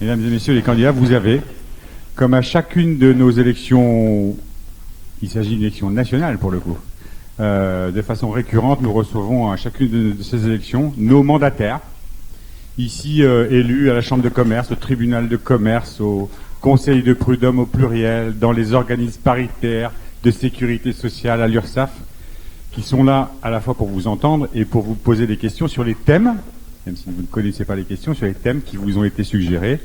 Mesdames et messieurs les candidats, vous avez, comme à chacune de nos élections, il s'agit d'une élection nationale pour le coup, de façon récurrente, nous recevons à chacune de ces élections nos mandataires, ici élus à la Chambre de commerce, au tribunal de commerce, au conseil de prud'homme au pluriel, dans les organismes paritaires de sécurité sociale, à l'URSSAF, qui sont là à la fois pour vous entendre et pour vous poser des questions sur les thèmes, même si vous ne connaissez pas les questions, sur les thèmes qui vous ont été suggérés,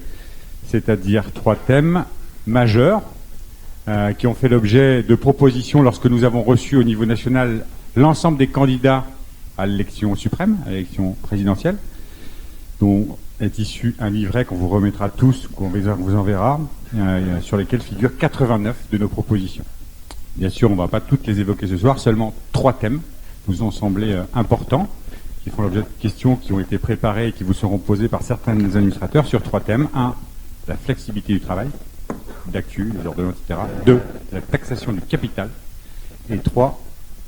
c'est-à-dire 3 thèmes majeurs qui ont fait l'objet de propositions lorsque nous avons reçu au niveau national l'ensemble des candidats à l'élection suprême, à l'élection présidentielle, dont est issu un livret qu'on vous remettra tous, qu'on vous enverra, sur lesquels figurent 89 de nos propositions. Bien sûr, on ne va pas toutes les évoquer ce soir, seulement 3 thèmes nous ont semblé importants, qui font l'objet de questions qui ont été préparées et qui vous seront posées par certains des administrateurs sur 3 thèmes. 1, la flexibilité du travail, d'actu, les ordonnances, etc. 2, la taxation du capital. Et 3,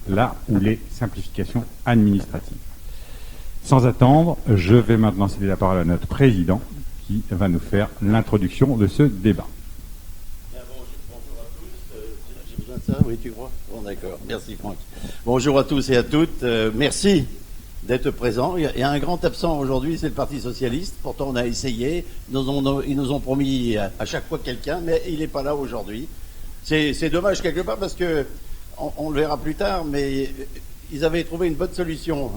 là où les simplifications administratives. Sans attendre, je vais maintenant céder la parole à notre président qui va nous faire l'introduction de ce débat. Bonjour à tous. J'ai besoin de ça, oui, tu crois? Bon, d'accord. Merci, Franck. Bonjour à tous et à toutes. Merci d'être présents. Il y a un grand absent aujourd'hui, c'est le Parti Socialiste. Pourtant, on a essayé. Ils nous ont promis à chaque fois quelqu'un, mais il n'est pas là aujourd'hui. C'est dommage quelque part parce que, on le verra plus tard, mais ils avaient trouvé une bonne solution.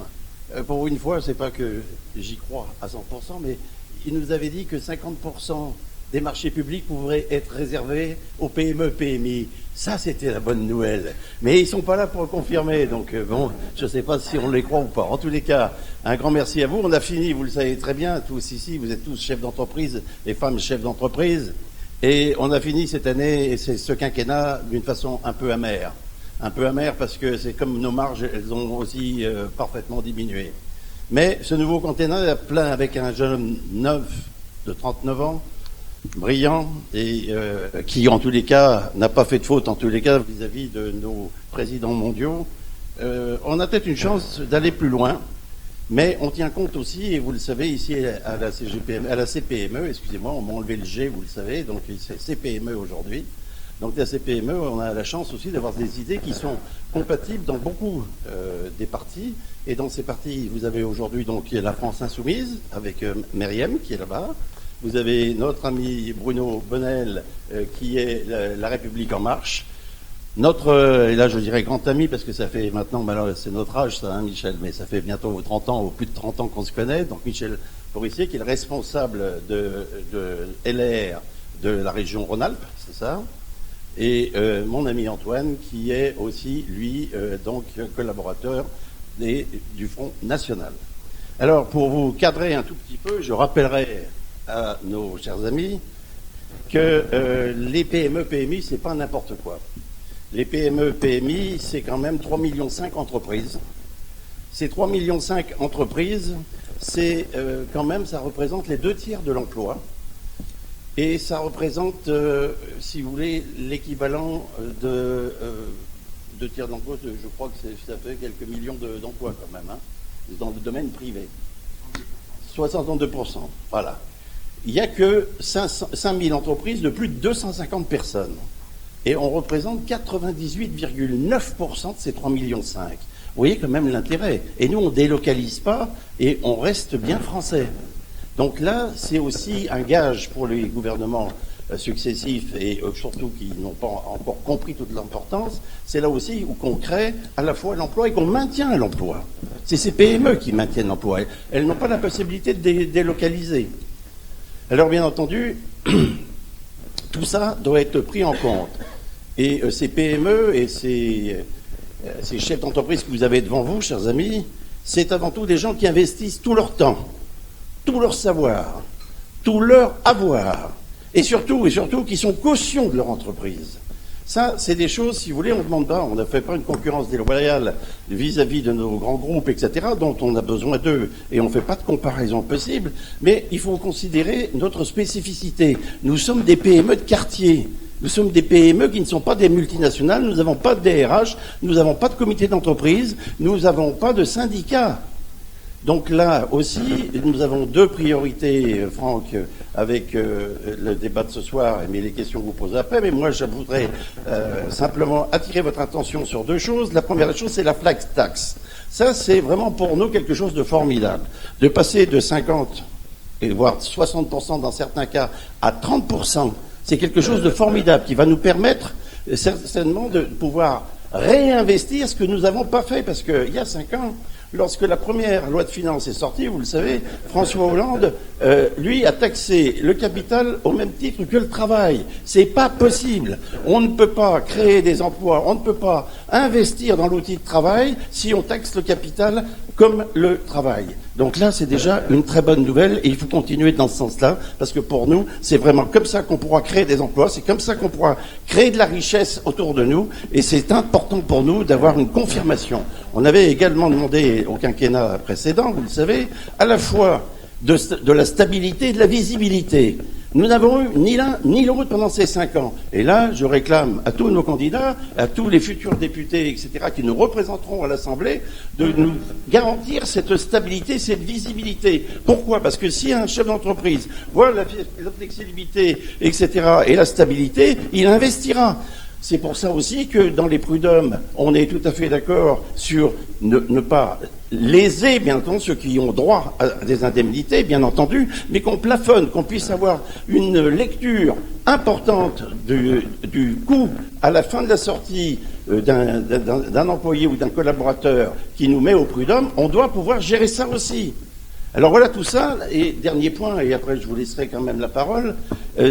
Pour une fois, c'est pas que j'y crois à 100%, mais ils nous avaient dit que 50% des marchés publics pourraient être réservés aux PME, PMI. Ça, c'était la bonne nouvelle. Mais ils sont pas là pour le confirmer, donc bon, je sais pas si on les croit ou pas. En tous les cas, un grand merci à vous. On a fini, vous le savez très bien, tous ici, vous êtes tous chefs d'entreprise, les femmes chefs d'entreprise, et on a fini cette année, et c'est ce quinquennat, d'une façon un peu amère. Un peu amère parce que c'est comme nos marges, elles ont aussi parfaitement diminué. Mais ce nouveau quinquennat est plein avec un jeune neuf de 39 ans, brillant, et qui en tous les cas n'a pas fait de faute en tous les cas vis-à-vis de nos présidents mondiaux. On a peut-être une chance d'aller plus loin, mais on tient compte aussi, et vous le savez ici à la CPME, excusez-moi, on m'a enlevé le G, vous le savez, donc c'est CPME aujourd'hui. Donc la CPME, on a la chance aussi d'avoir des idées qui sont compatibles dans beaucoup des partis. Et dans ces partis, vous avez aujourd'hui donc la France Insoumise, avec Myriam qui est là-bas. Vous avez notre ami Bruno Bonnel, qui est la République En Marche. Notre, et là je dirais grand ami, parce que ça fait maintenant, alors c'est notre âge ça, hein, Michel, mais ça fait bientôt 30 ans, ou plus de 30 ans qu'on se connaît. Donc Michel Forissier, qui est le responsable de LR de la région Rhône-Alpes, c'est ça. Et mon ami Antoine, qui est aussi, lui, donc collaborateur du Front National. Alors, pour vous cadrer un tout petit peu, je rappellerai à nos chers amis que les PME, PMI, c'est pas n'importe quoi. Les PME, PMI, c'est quand même 3,5 millions entreprises. Ces 3,5 millions entreprises, c'est quand même, ça représente les 2/3 de l'emploi. Et ça représente, si vous voulez, l'équivalent de 2/3 d'emplois, je crois que ça fait quelques millions d'emplois quand même, hein, dans le domaine privé. 62%, voilà. Il n'y a que 5 000 entreprises de plus de 250 personnes. Et on représente 98,9% de ces 3,5 millions. Vous voyez quand même l'intérêt. Et nous, on ne délocalise pas et on reste bien français. Donc là, c'est aussi un gage pour les gouvernements successifs et surtout qui n'ont pas encore compris toute l'importance. C'est là aussi où qu'on crée à la fois l'emploi et qu'on maintient l'emploi. C'est ces PME qui maintiennent l'emploi. Elles n'ont pas la possibilité de délocaliser. Alors bien entendu, tout ça doit être pris en compte. Et ces PME et ces chefs d'entreprise que vous avez devant vous, chers amis, c'est avant tout des gens qui investissent tout leur temps, tout leur savoir, tout leur avoir, et surtout qui sont cautions de leur entreprise. Ça, c'est des choses, si vous voulez, on ne demande pas, on ne fait pas une concurrence déloyale vis-à-vis de nos grands groupes, etc., dont on a besoin d'eux, et on ne fait pas de comparaison possible, mais il faut considérer notre spécificité. Nous sommes des PME de quartier. Nous sommes des PME qui ne sont pas des multinationales, nous n'avons pas de DRH, nous n'avons pas de comité d'entreprise, nous n'avons pas de syndicat. Donc là aussi, nous avons deux priorités, Franck, avec le débat de ce soir, mais les questions que vous posez après. Mais moi, je voudrais simplement attirer votre attention sur deux choses. La première chose, c'est la flat tax. Ça, c'est vraiment pour nous quelque chose de formidable. De passer de 50 et voire 60% dans certains cas à 30%, c'est quelque chose de formidable qui va nous permettre certainement de pouvoir réinvestir ce que nous n'avons pas fait. Parce qu'il y a 5 ans, lorsque la première loi de finances est sortie, vous le savez, François Hollande, lui, a taxé le capital au même titre que le travail. C'est pas possible. On ne peut pas créer des emplois, on ne peut pas investir dans l'outil de travail si on taxe le capital comme le travail. Donc là, c'est déjà une très bonne nouvelle et il faut continuer dans ce sens-là parce que pour nous, c'est vraiment comme ça qu'on pourra créer des emplois, c'est comme ça qu'on pourra créer de la richesse autour de nous et c'est important pour nous d'avoir une confirmation. On avait également demandé au quinquennat précédent, vous le savez, à la fois de la stabilité et de la visibilité. Nous n'avons eu ni l'un ni l'autre pendant ces 5 ans. Et là, je réclame à tous nos candidats, à tous les futurs députés, etc., qui nous représenteront à l'Assemblée, de nous garantir cette stabilité, cette visibilité. Pourquoi ? Parce que si un chef d'entreprise voit la flexibilité, etc., et la stabilité, il investira. C'est pour ça aussi que dans les prud'hommes, on est tout à fait d'accord sur ne pas léser, bien entendu, ceux qui ont droit à des indemnités, bien entendu, mais qu'on plafonne, qu'on puisse avoir une lecture importante du coût à la fin de la sortie d'un employé ou d'un collaborateur qui nous met au prud'homme, on doit pouvoir gérer ça aussi. Alors voilà tout ça, et dernier point, et après je vous laisserai quand même la parole,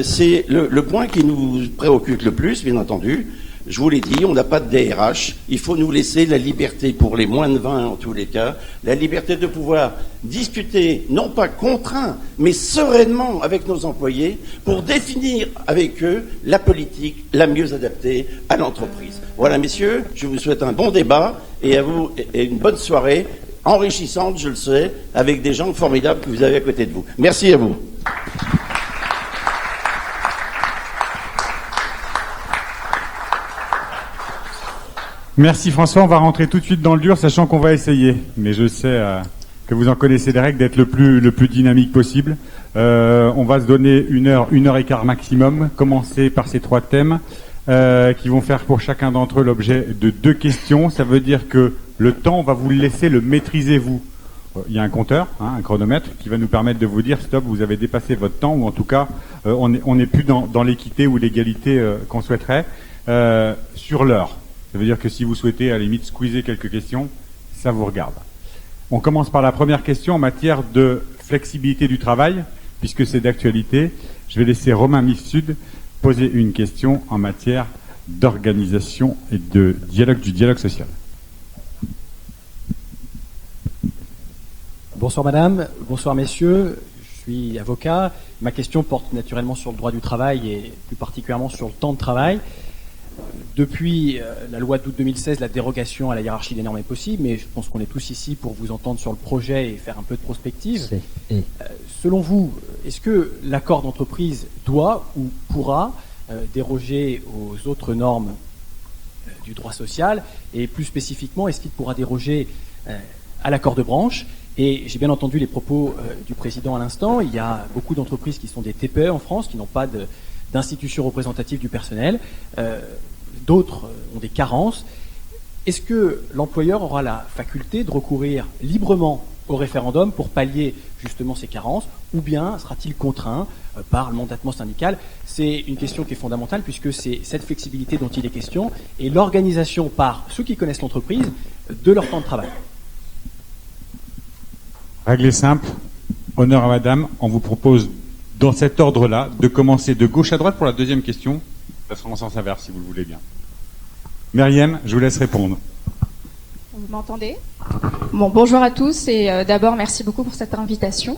c'est le point qui nous préoccupe le plus, bien entendu. Je vous l'ai dit, on n'a pas de DRH, il faut nous laisser la liberté pour les moins de 20 en tous les cas, la liberté de pouvoir discuter, non pas contraint, mais sereinement avec nos employés pour définir avec eux la politique la mieux adaptée à l'entreprise. Voilà messieurs, je vous souhaite un bon débat et à vous et une bonne soirée, enrichissante, je le sais, avec des gens formidables que vous avez à côté de vous. Merci à vous. Merci François, on va rentrer tout de suite dans le dur, sachant qu'on va essayer. Mais je sais que vous en connaissez les règles, d'être le plus dynamique possible. On va se donner 1h et quart maximum, commencer par ces 3 thèmes qui vont faire pour chacun d'entre eux l'objet de 2 questions. Ça veut dire que le temps, on va vous le laisser le maîtriser vous. Il y a un compteur, un chronomètre, qui va nous permettre de vous dire stop, vous avez dépassé votre temps, ou en tout cas, on n'est plus dans l'équité ou l'égalité qu'on souhaiterait sur l'heure. Ça veut dire que si vous souhaitez, à la limite, squeezer quelques questions, ça vous regarde. On commence par la première question en matière de flexibilité du travail, puisque c'est d'actualité. Je vais laisser Romain Mifsud poser une question en matière d'organisation et du dialogue social. Bonsoir madame, bonsoir messieurs, je suis avocat. Ma question porte naturellement sur le droit du travail et plus particulièrement sur le temps de travail. Depuis la loi d'août 2016, la dérogation à la hiérarchie des normes est possible, mais je pense qu'on est tous ici pour vous entendre sur le projet et faire un peu de prospective. Selon vous, est-ce que l'accord d'entreprise doit ou pourra déroger aux autres normes du droit social, et plus spécifiquement, est-ce qu'il pourra déroger à l'accord de branche? Et j'ai bien entendu les propos du président à l'instant. Il y a beaucoup d'entreprises qui sont des TPE en France, qui n'ont pas d'institution représentative du personnel. D'autres ont des carences. Est-ce que l'employeur aura la faculté de recourir librement au référendum pour pallier justement ces carences, ou bien sera-t-il contraint par le mandatement syndical? C'est une question qui est fondamentale, puisque c'est cette flexibilité dont il est question, et l'organisation par ceux qui connaissent l'entreprise de leur temps de travail. Règle est simple, honneur à madame, on vous propose dans cet ordre-là de commencer de gauche à droite pour la deuxième question. Ça sera en sens inverse si vous le voulez bien. Myriam, je vous laisse répondre. Vous m'entendez ? Bon, bonjour à tous et d'abord merci beaucoup pour cette invitation.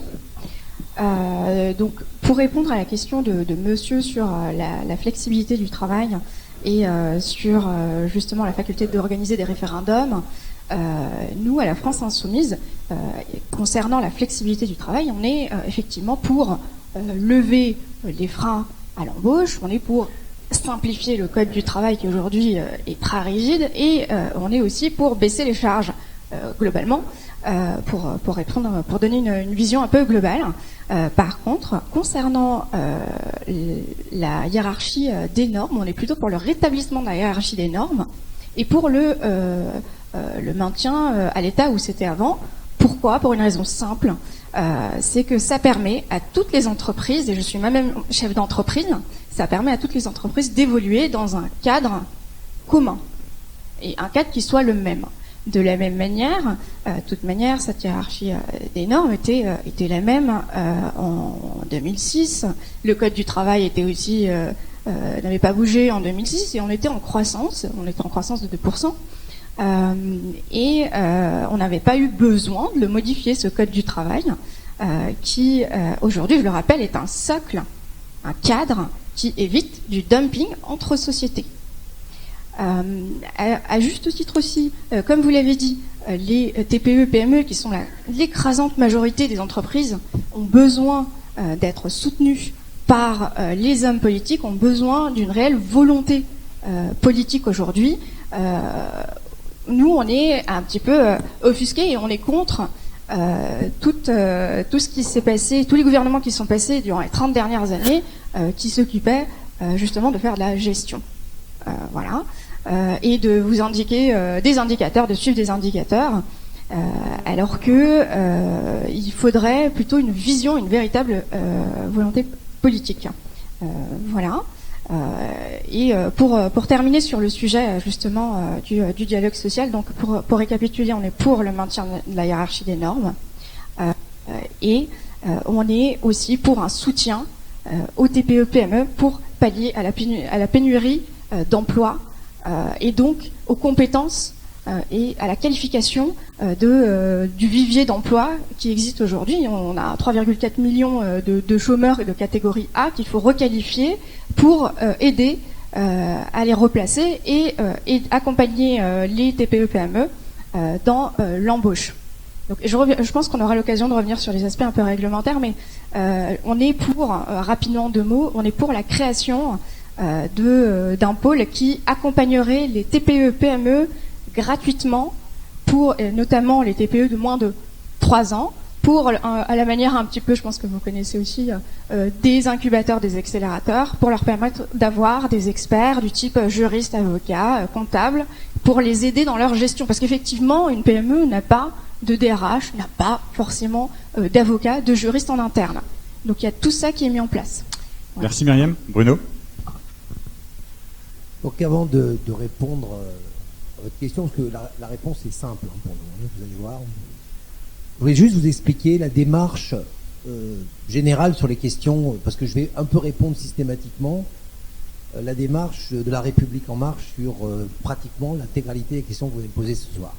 Donc, pour répondre à la question de monsieur sur la flexibilité du travail et sur justement la faculté d'organiser des référendums, nous, à la France Insoumise, concernant la flexibilité du travail, on est effectivement pour lever les freins à l'embauche, on est pour simplifier le code du travail qui aujourd'hui est très rigide, et on est aussi pour baisser les charges globalement, pour répondre, pour donner une vision un peu globale. Par contre, concernant la hiérarchie des normes, on est plutôt pour le rétablissement de la hiérarchie des normes et pour le maintien à l'état où c'était avant. Pourquoi ? Pour une raison simple, c'est que ça permet à toutes les entreprises, et je suis moi-même chef d'entreprise, ça permet à toutes les entreprises d'évoluer dans un cadre commun et un cadre qui soit le même. De la même manière, toute manière, cette hiérarchie des normes était la même en 2006. Le code du travail était aussi n'avait pas bougé en 2006 et on était en croissance. On était en croissance de 2%. On n'avait pas eu besoin de le modifier, ce code du travail, qui aujourd'hui, je le rappelle, est un socle, un cadre qui évite du dumping entre sociétés. À juste titre aussi, comme vous l'avez dit, les TPE, PME, qui sont l'écrasante majorité des entreprises, ont besoin d'être soutenus par les hommes politiques, ont besoin d'une réelle volonté politique aujourd'hui. Nous, on est un petit peu offusqués et on est contre tout ce qui s'est passé, tous les gouvernements qui sont passés durant les 30 dernières années, qui s'occupaient justement de faire de la gestion. Voilà. Et de vous indiquer des indicateurs, de suivre des indicateurs, alors que il faudrait plutôt une vision, une véritable volonté politique. Voilà. Et pour terminer sur le sujet justement du dialogue social, donc pour récapituler, on est pour le maintien de la hiérarchie des normes et on est aussi pour un soutien aux TPE-PME pour pallier à la pénurie d'emplois et donc aux compétences et à la qualification du vivier d'emploi qui existe aujourd'hui. On a 3,4 millions de chômeurs de catégorie A qu'il faut requalifier pour aider à les replacer et accompagner les TPE-PME dans l'embauche. Donc, je pense qu'on aura l'occasion de revenir sur les aspects un peu réglementaires, mais on est pour, rapidement deux mots, on est pour la création d'un pôle qui accompagnerait les TPE-PME gratuitement, pour notamment les TPE de moins de 3 ans, pour à la manière un petit peu, je pense que vous connaissez aussi, des incubateurs, des accélérateurs, pour leur permettre d'avoir des experts du type juriste, avocat, comptable, pour les aider dans leur gestion. Parce qu'effectivement, une PME n'a pas de DRH, n'a pas forcément d'avocat, de juriste en interne. Donc il y a tout ça qui est mis en place. Voilà. Merci Myriam. Bruno ? Donc avant de répondre à votre question, parce que la réponse est simple pour nous, vous allez voir. Je voulais juste vous expliquer la démarche générale sur les questions, parce que je vais un peu répondre systématiquement, la démarche de la République En Marche sur pratiquement l'intégralité des questions que vous allez me poser ce soir.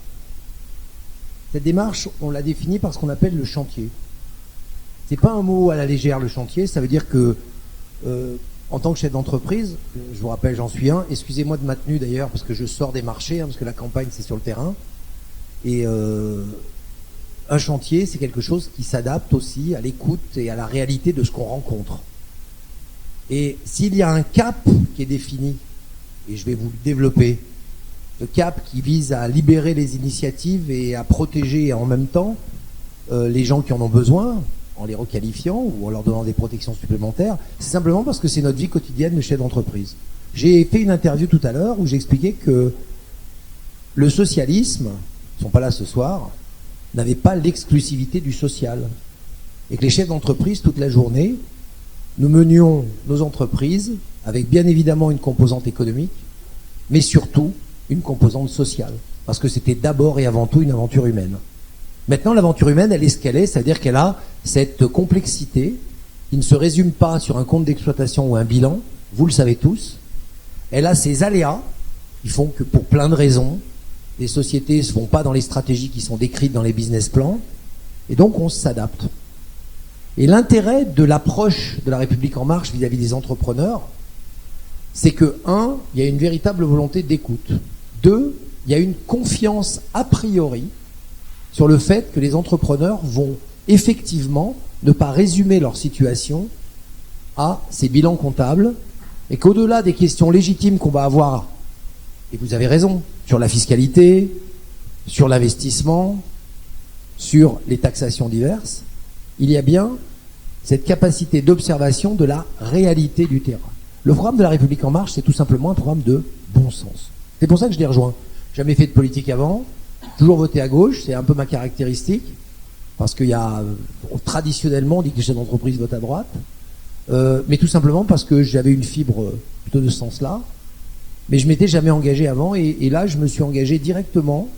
Cette démarche, on l'a définie par ce qu'on appelle le chantier. C'est pas un mot à la légère, le chantier, ça veut dire que en tant que chef d'entreprise, je vous rappelle, j'en suis un. Excusez-moi de ma tenue d'ailleurs, parce que je sors des marchés, parce que la campagne, c'est sur le terrain. Et un chantier, c'est quelque chose qui s'adapte aussi à l'écoute et à la réalité de ce qu'on rencontre. Et s'il y a un cap qui est défini, et je vais vous le développer, le cap qui vise à libérer les initiatives et à protéger en même temps les gens qui en ont besoin, en les requalifiant ou en leur donnant des protections supplémentaires, c'est simplement parce que c'est notre vie quotidienne de chef d'entreprise. J'ai fait une interview tout à l'heure où j'expliquais que le socialisme, ils ne sont pas là ce soir, n'avait pas l'exclusivité du social. Et que les chefs d'entreprise, toute la journée, nous menions nos entreprises avec bien évidemment une composante économique, mais surtout une composante sociale. Parce que c'était d'abord et avant tout une aventure humaine. Maintenant, l'aventure humaine, elle est ce qu'elle est, c'est-à-dire qu'elle a cette complexité qui ne se résume pas sur un compte d'exploitation ou un bilan, vous le savez tous. Elle a ses aléas qui font que pour plein de raisons, les sociétés ne se font pas dans les stratégies qui sont décrites dans les business plans, et donc on s'adapte. Et l'intérêt de l'approche de la République En Marche vis-à-vis des entrepreneurs, c'est que, 1, il y a une véritable volonté d'écoute. 2, il y a une confiance a priori sur le fait que les entrepreneurs vont effectivement ne pas résumer leur situation à ces bilans comptables et qu'au-delà des questions légitimes qu'on va avoir, et vous avez raison, sur la fiscalité, sur l'investissement, sur les taxations diverses, il y a bien cette capacité d'observation de la réalité du terrain. Le programme de La République En Marche, c'est tout simplement un programme de bon sens. C'est pour ça que je l'ai rejoint. Jamais fait de politique avant, toujours voté à gauche, c'est un peu ma caractéristique, parce qu'il y a, traditionnellement, on dit que les chefs d'entreprise votent à droite, mais tout simplement parce que j'avais une fibre plutôt de ce sens-là, mais je m'étais jamais engagé avant, et là, je me suis engagé directement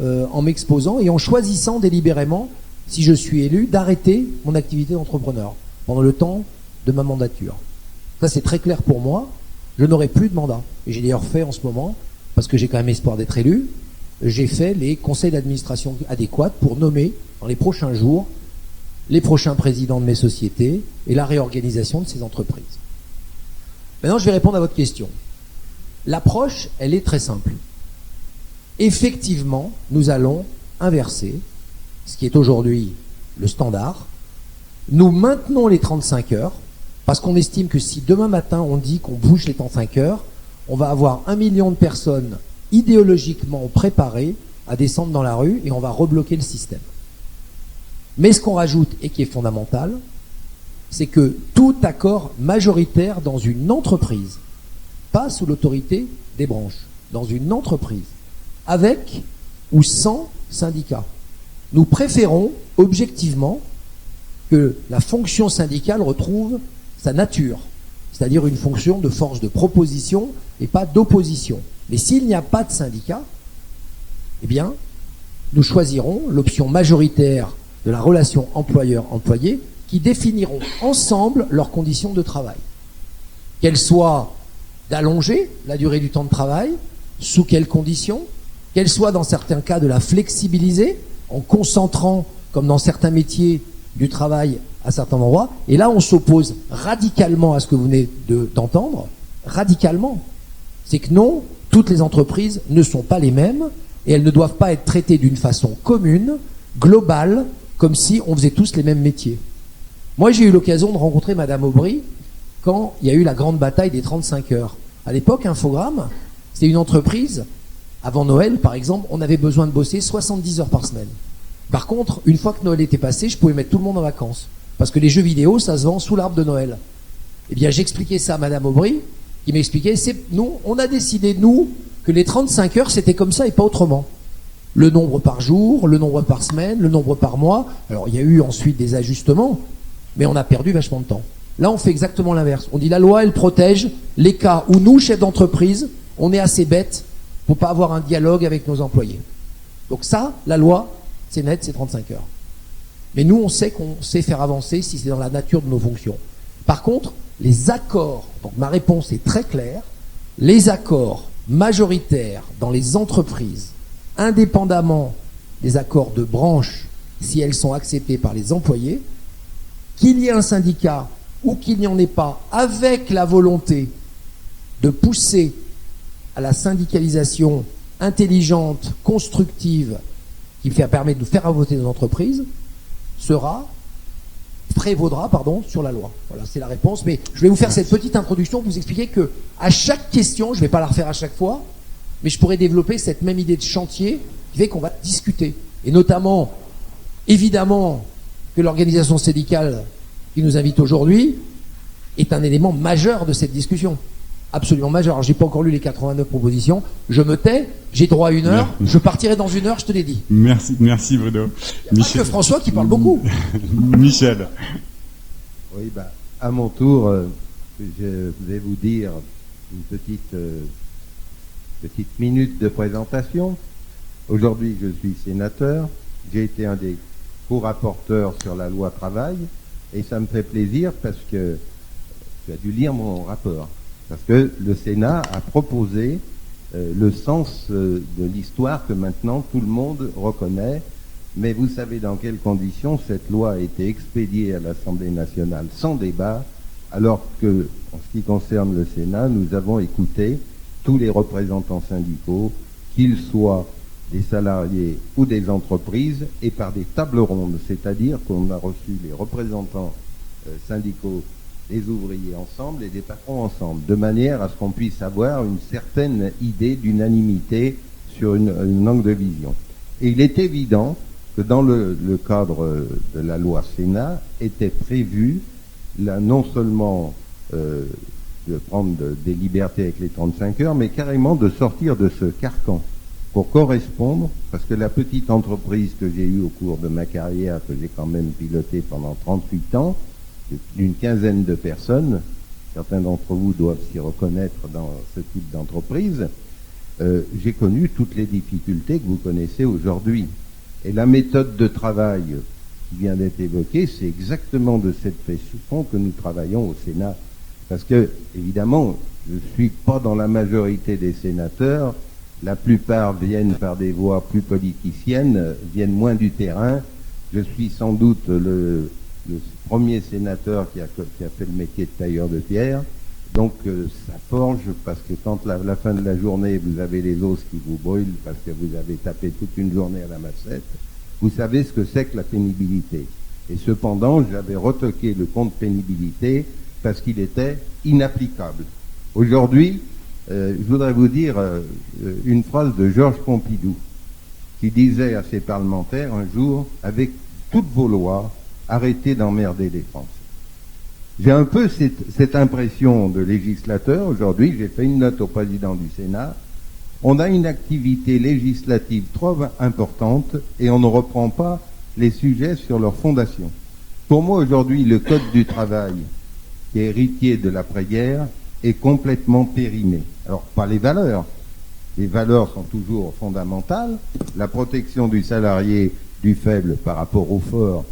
en m'exposant et en choisissant délibérément, si je suis élu, d'arrêter mon activité d'entrepreneur pendant le temps de ma mandature. Ça, c'est très clair pour moi. Je n'aurai plus de mandat. Et j'ai d'ailleurs fait en ce moment, parce que j'ai quand même espoir d'être élu, j'ai fait les conseils d'administration adéquats pour nommer, dans les prochains jours, les prochains présidents de mes sociétés et la réorganisation de ces entreprises. Maintenant, je vais répondre à votre question. L'approche, elle est très simple. Effectivement, nous allons inverser ce qui est aujourd'hui le standard. Nous maintenons les 35 heures, parce qu'on estime que si demain matin on dit qu'on bouge les 35 heures, on va avoir 1 million de personnes idéologiquement préparées à descendre dans la rue et on va rebloquer le système. Mais ce qu'on rajoute et qui est fondamental, c'est que tout accord majoritaire dans une entreprise, pas sous l'autorité des branches, dans une entreprise, avec ou sans syndicat. Nous préférons objectivement que la fonction syndicale retrouve sa nature, c'est-à-dire une fonction de force de proposition et pas d'opposition. Mais s'il n'y a pas de syndicat, eh bien, nous choisirons l'option majoritaire de la relation employeur-employé qui définiront ensemble leurs conditions de travail. Qu'elles soient d'allonger la durée du temps de travail, sous quelles conditions, qu'elles soient dans certains cas de la flexibiliser, en concentrant, comme dans certains métiers, du travail à certains endroits. Et là, on s'oppose radicalement à ce que vous venez d'entendre. Radicalement. C'est que non, toutes les entreprises ne sont pas les mêmes et elles ne doivent pas être traitées d'une façon commune, globale, comme si on faisait tous les mêmes métiers. Moi, j'ai eu l'occasion de rencontrer Madame Aubry quand il y a eu la grande bataille des 35 heures. À l'époque, Infogrames, c'était une entreprise. Avant Noël, par exemple, on avait besoin de bosser 70 heures par semaine. Par contre, une fois que Noël était passé, je pouvais mettre tout le monde en vacances. Parce que les jeux vidéo, ça se vend sous l'arbre de Noël. Eh bien, j'expliquais ça à Madame Aubry, qui m'expliquait, nous, on a décidé, nous, que les 35 heures, c'était comme ça et pas autrement. Le nombre par jour, le nombre par semaine, le nombre par mois. Alors, il y a eu ensuite des ajustements, mais on a perdu vachement de temps. Là, on fait exactement l'inverse. On dit, la loi, elle protège les cas où nous, chefs d'entreprise, on est assez bêtes pour pas avoir un dialogue avec nos employés. Donc ça, la loi, c'est net, c'est 35 heures. Mais nous, on sait qu'on sait faire avancer si c'est dans la nature de nos fonctions. Par contre, les accords, donc ma réponse est très claire, les accords majoritaires dans les entreprises, indépendamment des accords de branche, si elles sont acceptées par les employés, qu'il y ait un syndicat ou qu'il n'y en ait pas, avec la volonté de pousser à la syndicalisation intelligente, constructive, qui permet de faire voter nos entreprises, prévaudra sur la loi. Voilà, c'est la réponse. Mais je vais vous faire cette petite introduction pour vous expliquer que à chaque question, je ne vais pas la refaire à chaque fois, mais je pourrais développer cette même idée de chantier qui fait qu'on va discuter. Et notamment, évidemment, que l'organisation syndicale qui nous invite aujourd'hui est un élément majeur de cette discussion. Absolument majeur. Alors, j'ai pas encore lu les 89 propositions. Je me tais. J'ai droit à 1 heure. Je partirai dans 1 heure, je te l'ai dit. Merci Bruno. Il n'y a pas que François qui parle beaucoup. Michel. Oui, à mon tour, je vais vous dire une petite minute de présentation. Aujourd'hui, je suis sénateur. J'ai été un des co-rapporteurs sur la loi travail. Et ça me fait plaisir parce que tu as dû lire mon rapport. Parce que le Sénat a proposé le sens de l'histoire que maintenant tout le monde reconnaît. Mais vous savez dans quelles conditions cette loi a été expédiée à l'Assemblée nationale sans débat, alors que, en ce qui concerne le Sénat, nous avons écouté tous les représentants syndicaux, qu'ils soient des salariés ou des entreprises, et par des tables rondes, c'est-à-dire qu'on a reçu les représentants syndicaux des ouvriers ensemble et des patrons ensemble, de manière à ce qu'on puisse avoir une certaine idée d'unanimité sur une langue de vision. Et il est évident que dans le cadre de la loi Sénat était prévu là, non seulement de prendre des libertés avec les 35 heures, mais carrément de sortir de ce carcan pour correspondre, parce que la petite entreprise que j'ai eue au cours de ma carrière, que j'ai quand même pilotée pendant 38 ans, d'une quinzaine de personnes, certains d'entre vous doivent s'y reconnaître dans ce type d'entreprise, j'ai connu toutes les difficultés que vous connaissez aujourd'hui. Et la méthode de travail qui vient d'être évoquée, c'est exactement de cette façon que nous travaillons au Sénat. Parce que, évidemment, je ne suis pas dans la majorité des sénateurs, la plupart viennent par des voies plus politiciennes, viennent moins du terrain. Je suis sans doute le premier sénateur qui a fait le métier de tailleur de pierre. Donc ça forge, parce que quand à la fin de la journée, vous avez les os qui vous brûlent parce que vous avez tapé toute une journée à la massette, vous savez ce que c'est que la pénibilité. Et cependant, j'avais retoqué le compte pénibilité parce qu'il était inapplicable. Aujourd'hui, je voudrais vous dire une phrase de Georges Pompidou qui disait à ses parlementaires un jour, avec toutes vos lois, arrêtez d'emmerder les Français. J'ai un peu cette impression de législateur. Aujourd'hui, j'ai fait une note au président du Sénat. On a une activité législative trop importante et on ne reprend pas les sujets sur leur fondation. Pour moi, aujourd'hui, le Code du travail, qui est héritier de l'après-guerre, est complètement périmé. Alors, pas les valeurs. Les valeurs sont toujours fondamentales. La protection du salarié, du faible par rapport au fort.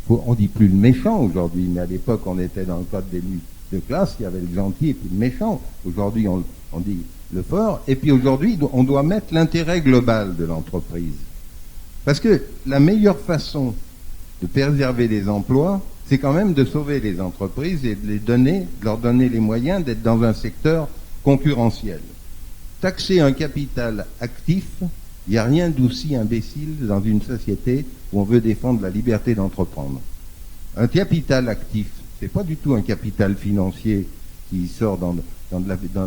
On dit plus le méchant aujourd'hui, mais à l'époque, on était dans le code des luttes de classe, il y avait le gentil et puis le méchant. Aujourd'hui, on dit le fort. Et puis aujourd'hui, on doit mettre l'intérêt global de l'entreprise. Parce que la meilleure façon de préserver les emplois, c'est quand même de sauver les entreprises et de leur donner les moyens d'être dans un secteur concurrentiel. Taxer un capital actif, il n'y a rien d'aussi imbécile dans une société où on veut défendre la liberté d'entreprendre. Un capital actif, c'est pas du tout un capital financier qui sort dans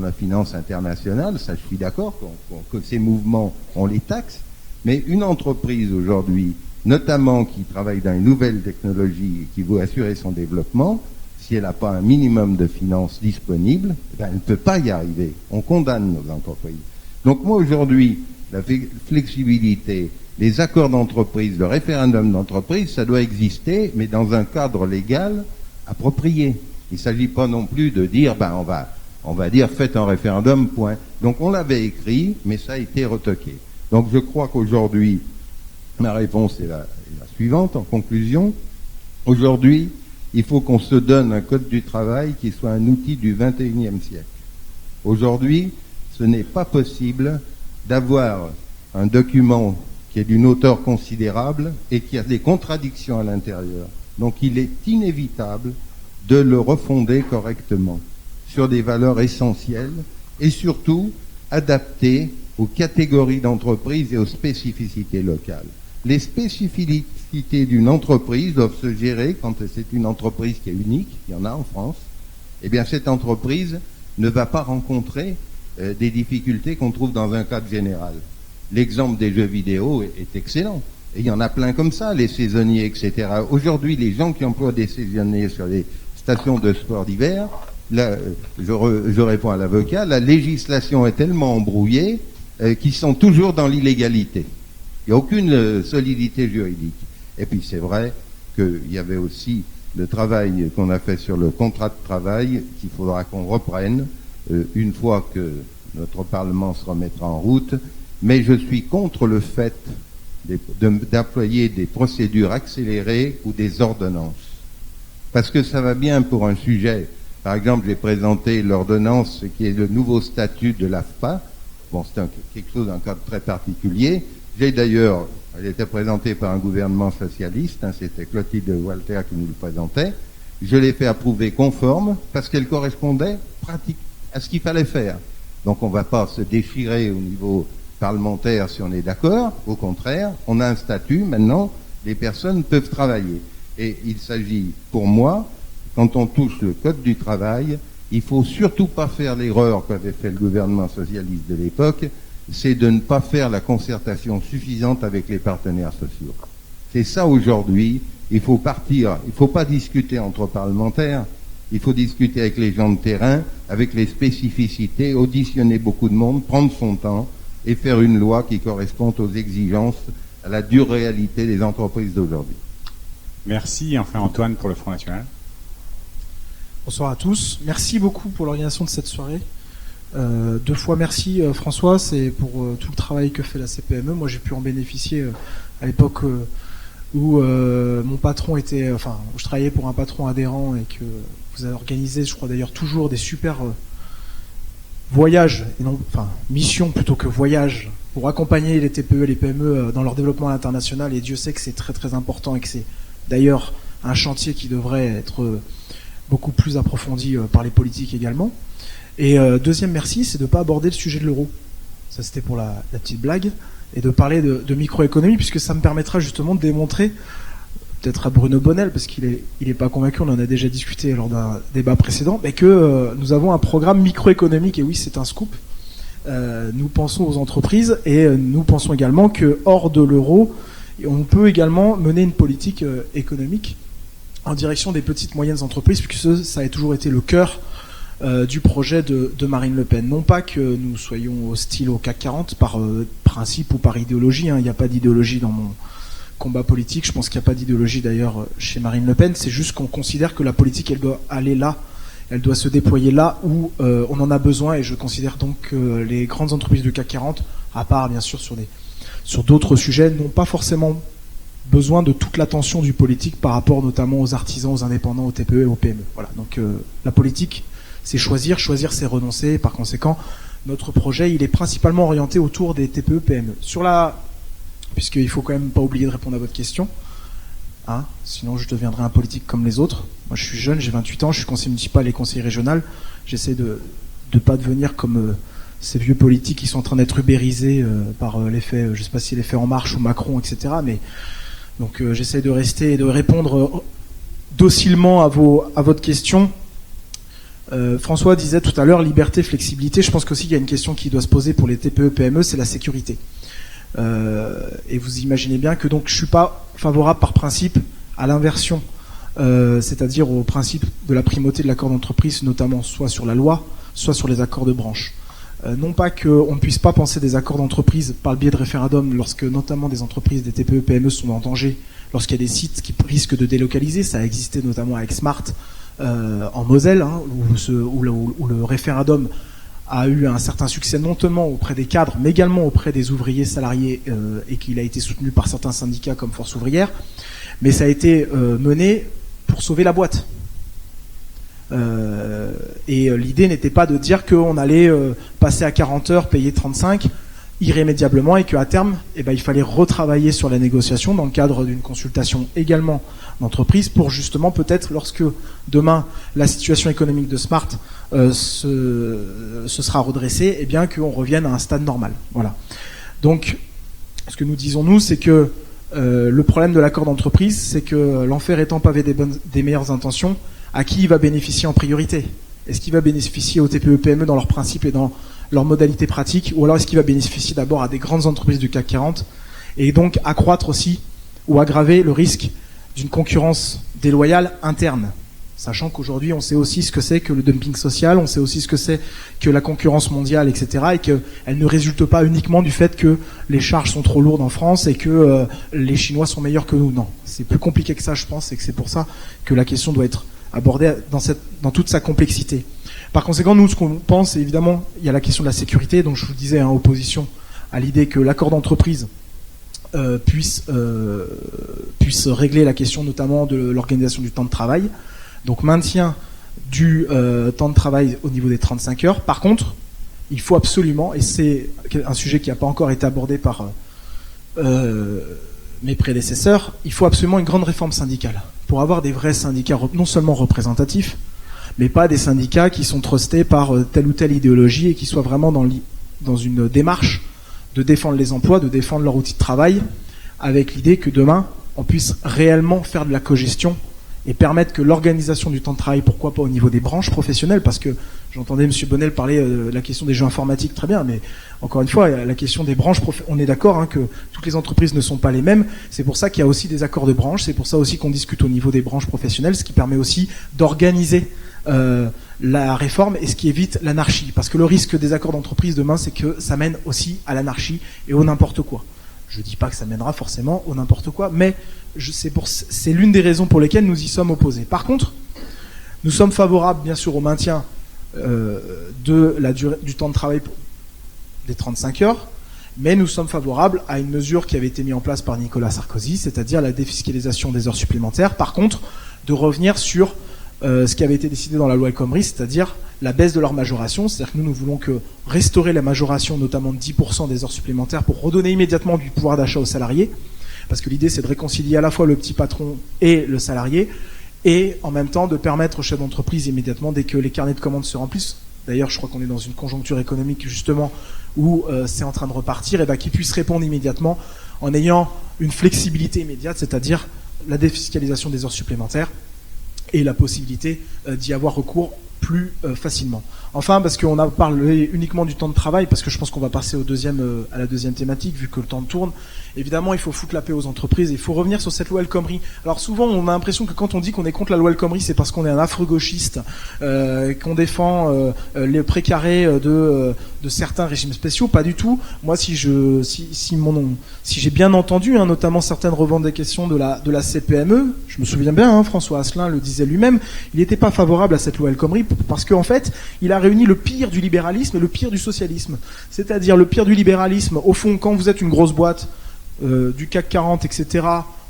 la finance internationale, ça je suis d'accord, que ces mouvements, on les taxe, mais une entreprise aujourd'hui, notamment qui travaille dans une nouvelle technologie et qui veut assurer son développement, si elle n'a pas un minimum de finances disponibles, elle ne peut pas y arriver. On condamne nos entreprises. Donc moi aujourd'hui, la flexibilité, les accords d'entreprise, le référendum d'entreprise, ça doit exister, mais dans un cadre légal approprié. Il ne s'agit pas non plus de dire, on va dire faites un référendum, point. Donc on l'avait écrit, mais ça a été retoqué. Donc je crois qu'aujourd'hui, ma réponse est la suivante, en conclusion. Aujourd'hui, il faut qu'on se donne un code du travail qui soit un outil du XXIe siècle. Aujourd'hui, ce n'est pas possible d'avoir un document qui est d'une hauteur considérable et qui a des contradictions à l'intérieur. Donc il est inévitable de le refonder correctement sur des valeurs essentielles et surtout adaptées aux catégories d'entreprises et aux spécificités locales. Les spécificités d'une entreprise doivent se gérer quand c'est une entreprise qui est unique, il y en a en France, eh bien cette entreprise ne va pas rencontrer des difficultés qu'on trouve dans un cadre général. L'exemple des jeux vidéo est excellent. Et il y en a plein comme ça, les saisonniers, etc. Aujourd'hui, les gens qui emploient des saisonniers sur les stations de sport d'hiver, là, je réponds à l'avocat, la législation est tellement embrouillée qu'ils sont toujours dans l'illégalité. Il n'y a aucune solidité juridique. Et puis c'est vrai qu'il y avait aussi le travail qu'on a fait sur le contrat de travail qu'il faudra qu'on reprenne une fois que notre Parlement se remettra en route. Mais je suis contre le fait d'employer des procédures accélérées ou des ordonnances. Parce que ça va bien pour un sujet. Par exemple, j'ai présenté l'ordonnance qui est le nouveau statut de l'AFPA. Bon, c'est quelque chose d'un cadre très particulier. J'ai d'ailleurs, elle était présentée par un gouvernement socialiste, c'était Clotilde Walter qui nous le présentait. Je l'ai fait approuver conforme parce qu'elle correspondait pratique à ce qu'il fallait faire. Donc on ne va pas se déchirer au niveau parlementaire si on est d'accord. Au contraire, on a un statut, maintenant, les personnes peuvent travailler. Et il s'agit, pour moi, quand on touche le code du travail, il faut surtout pas faire l'erreur qu'avait fait le gouvernement socialiste de l'époque, c'est de ne pas faire la concertation suffisante avec les partenaires sociaux. C'est ça aujourd'hui, il faut partir, il ne faut pas discuter entre parlementaires, il faut discuter avec les gens de terrain, avec les spécificités, auditionner beaucoup de monde, prendre son temps et faire une loi qui corresponde aux exigences, à la dure réalité des entreprises d'aujourd'hui. Merci, enfin Antoine pour le Front National. Bonsoir à tous. Merci beaucoup pour l'organisation de cette soirée. Deux fois merci François, c'est pour tout le travail que fait la CPME. Moi j'ai pu en bénéficier à l'époque où mon patron était, où je travaillais pour un patron adhérent et que vous avez organisé, je crois d'ailleurs toujours des super voyages, et non, missions plutôt que voyages, pour accompagner les TPE et les PME dans leur développement à l'international. Et Dieu sait que c'est très très important et que c'est d'ailleurs un chantier qui devrait être beaucoup plus approfondi par les politiques également. Et deuxième merci, c'est de ne pas aborder le sujet de l'euro. Ça c'était pour la petite blague. Et de parler de microéconomie, puisque ça me permettra justement de démontrer, peut-être à Bruno Bonnel, parce qu'il est pas convaincu, on en a déjà discuté lors d'un débat précédent, mais que nous avons un programme microéconomique, et oui c'est un scoop. Nous pensons aux entreprises, et nous pensons également que hors de l'euro, on peut également mener une politique économique en direction des petites moyennes entreprises, puisque ça a toujours été le cœur du projet de Marine Le Pen. Non pas que nous soyons hostiles au CAC 40 par principe ou par idéologie, il n'y a pas d'idéologie dans mon combat politique, je pense qu'il n'y a pas d'idéologie d'ailleurs chez Marine Le Pen, c'est juste qu'on considère que la politique elle doit aller là, elle doit se déployer là où on en a besoin, et je considère donc que les grandes entreprises du CAC 40, à part bien sûr sur d'autres sujets, n'ont pas forcément besoin de toute l'attention du politique par rapport notamment aux artisans, aux indépendants, aux TPE et aux PME. Voilà, donc la politique c'est choisir c'est renoncer, et par conséquent, notre projet, il est principalement orienté autour des TPE-PME. Puisqu'il faut quand même pas oublier de répondre à votre question, sinon je deviendrai un politique comme les autres. Moi je suis jeune, j'ai 28 ans, je suis conseiller municipal et conseiller régional, j'essaie de pas devenir comme ces vieux politiques qui sont en train d'être ubérisés par l'effet, je sais pas si l'effet En Marche ou Macron, etc. Mais donc j'essaie de rester et de répondre docilement à votre question. François disait tout à l'heure liberté, flexibilité. Je pense qu'aussi il y a une question qui doit se poser pour les TPE, PME, c'est la sécurité. Et vous imaginez bien que donc je suis pas favorable par principe à l'inversion, c'est-à-dire au principe de la primauté de l'accord d'entreprise, notamment soit sur la loi, soit sur les accords de branche. Non pas qu'on ne puisse pas penser des accords d'entreprise par le biais de référendum lorsque notamment des entreprises, des TPE, PME sont en danger, lorsqu'il y a des sites qui risquent de délocaliser. Ça a existé notamment avec Smart en Moselle, où le référendum a eu un certain succès non seulement auprès des cadres, mais également auprès des ouvriers salariés, et qu'il a été soutenu par certains syndicats comme Force ouvrière. Mais ça a été mené pour sauver la boîte. Et l'idée n'était pas de dire qu'on allait passer à 40 heures, payer 35 irrémédiablement, et qu'à terme, il fallait retravailler sur la négociation dans le cadre d'une consultation également d'entreprise pour justement peut-être lorsque demain la situation économique de Smart se sera redressée, et bien qu'on revienne à un stade normal. Voilà. Donc, ce que nous disons nous, c'est que le problème de l'accord d'entreprise, c'est que l'enfer étant pavé des meilleures intentions, à qui il va bénéficier en priorité? Est-ce qu'il va bénéficier aux TPE-PME dans leurs principes et dans leurs modalités pratiques, ou alors est-ce qu'il va bénéficier d'abord à des grandes entreprises du CAC 40 et donc accroître aussi ou aggraver le risque d'une concurrence déloyale interne, sachant qu'aujourd'hui on sait aussi ce que c'est que le dumping social, on sait aussi ce que c'est que la concurrence mondiale, etc., et qu'elle ne résulte pas uniquement du fait que les charges sont trop lourdes en France et que les Chinois sont meilleurs que nous. Non, c'est plus compliqué que ça, je pense, et que c'est pour ça que la question doit être abordée dans toute sa complexité. Par conséquent, nous, ce qu'on pense, évidemment, il y a la question de la sécurité, donc je vous disais, opposition à l'idée que l'accord d'entreprise puisse régler la question notamment de l'organisation du temps de travail, donc maintien du temps de travail au niveau des 35 heures. Par contre, il faut absolument, et c'est un sujet qui n'a pas encore été abordé par mes prédécesseurs, il faut absolument une grande réforme syndicale pour avoir des vrais syndicats non seulement représentatifs, mais pas des syndicats qui sont trustés par telle ou telle idéologie et qui soient vraiment dans une démarche de défendre les emplois, de défendre leur outil de travail, avec l'idée que demain, on puisse réellement faire de la cogestion et permettre que l'organisation du temps de travail, pourquoi pas au niveau des branches professionnelles, parce que j'entendais M. Bonnel parler de la question des jeux informatiques, très bien, mais encore une fois, la question des branches, on est d'accord hein, que toutes les entreprises ne sont pas les mêmes, c'est pour ça qu'il y a aussi des accords de branches, c'est pour ça aussi qu'on discute au niveau des branches professionnelles, ce qui permet aussi d'organiser la réforme et ce qui évite l'anarchie, parce que le risque des accords d'entreprise demain, c'est que ça mène aussi à l'anarchie et au n'importe quoi. Je dis pas que ça mènera forcément au n'importe quoi, mais c'est l'une des raisons pour lesquelles nous y sommes opposés. Par contre, nous sommes favorables, bien sûr, au maintien de la durée du temps de travail des 35 heures, mais nous sommes favorables à une mesure qui avait été mise en place par Nicolas Sarkozy, c'est-à-dire la défiscalisation des heures supplémentaires. Par contre, de revenir sur ce qui avait été décidé dans la loi El Khomri, c'est-à-dire la baisse de leur majoration. C'est-à-dire que nous voulons restaurer la majoration, notamment de 10% des heures supplémentaires, pour redonner immédiatement du pouvoir d'achat aux salariés. Parce que l'idée, c'est de réconcilier à la fois le petit patron et le salarié, et en même temps de permettre aux chefs d'entreprise immédiatement, dès que les carnets de commandes se remplissent, d'ailleurs je crois qu'on est dans une conjoncture économique justement où c'est en train de repartir, et qu'ils puissent répondre immédiatement en ayant une flexibilité immédiate, c'est-à-dire la défiscalisation des heures supplémentaires et la possibilité d'y avoir recours plus facilement. Enfin, parce qu'on a parlé uniquement du temps de travail, parce que je pense qu'on va passer à la deuxième thématique, vu que le temps tourne. Évidemment, il faut foutre la paix aux entreprises, et il faut revenir sur cette loi El Khomri. Alors souvent, on a l'impression que quand on dit qu'on est contre la loi El Khomri, c'est parce qu'on est un affreux gauchiste, qu'on défend les précarés de certains régimes spéciaux. Pas du tout. Moi, si j'ai bien entendu, hein, notamment certaines revendications de la CPME, je me souviens bien, hein, François Asselin le disait lui-même, il n'était pas favorable à cette loi El Khomri parce qu'en fait, il a réuni le pire du libéralisme et le pire du socialisme. C'est-à-dire le pire du libéralisme, au fond, quand vous êtes une grosse boîte, du CAC 40, etc.,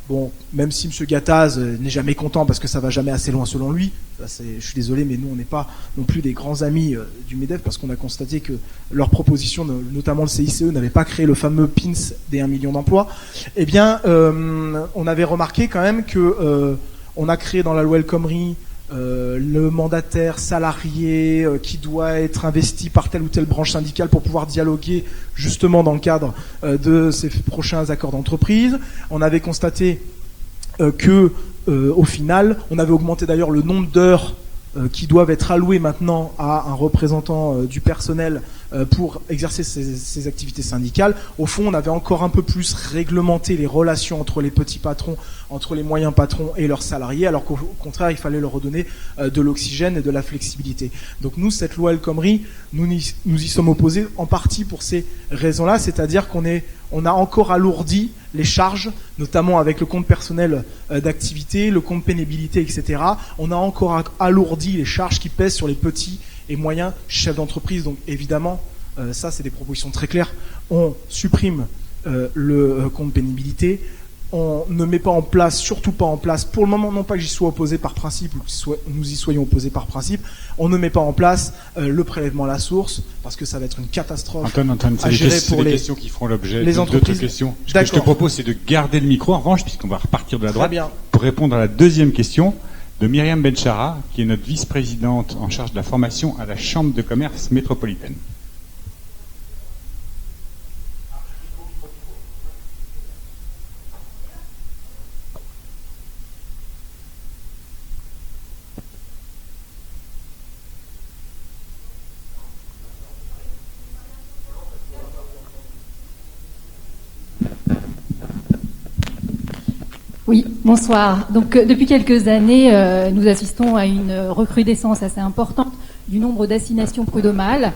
bon, même si M. Gattaz n'est jamais content parce que ça va jamais assez loin selon lui, je suis désolé, mais nous on n'est pas non plus des grands amis du MEDEF, parce qu'on a constaté que leurs propositions, notamment le CICE, n'avaient pas créé le fameux PINS des 1 million d'emplois. Eh bien, on avait remarqué quand même que on a créé dans la loi El Khomri le mandataire salarié qui doit être investi par telle ou telle branche syndicale pour pouvoir dialoguer justement dans le cadre de ces prochains accords d'entreprise. On avait constaté que au final, on avait augmenté d'ailleurs le nombre d'heures qui doivent être allouées maintenant à un représentant du personnel pour exercer ces activités syndicales. Au fond, on avait encore un peu plus réglementé les relations entre les petits patrons, entre les moyens patrons et leurs salariés, alors qu'au contraire, il fallait leur redonner de l'oxygène et de la flexibilité. Donc nous, cette loi El Khomri, nous y sommes opposés en partie pour ces raisons-là, c'est-à-dire on a encore alourdi les charges, notamment avec le compte personnel d'activité, le compte pénibilité, etc. On a encore alourdi les charges qui pèsent sur les petits et moyens chefs d'entreprise. Donc évidemment, ça c'est des propositions très claires. On supprime le compte pénibilité. On ne met pas en place, surtout pas en place, pour le moment, non pas que j'y sois opposé par principe ou que nous y soyons opposés par principe, on ne met pas en place le prélèvement à la source, parce que ça va être une catastrophe. Antoine, à gérer pour les questions qui feront l'objet les d'autres questions. Ce que je te propose, c'est de garder le micro, en revanche, puisqu'on va repartir de la droite, pour répondre à la deuxième question de Myriam Benchara, qui est notre vice-présidente en charge de la formation à la Chambre de commerce métropolitaine. Oui, bonsoir. Donc, depuis quelques années, nous assistons à une recrudescence assez importante du nombre d'assignations prud'homales.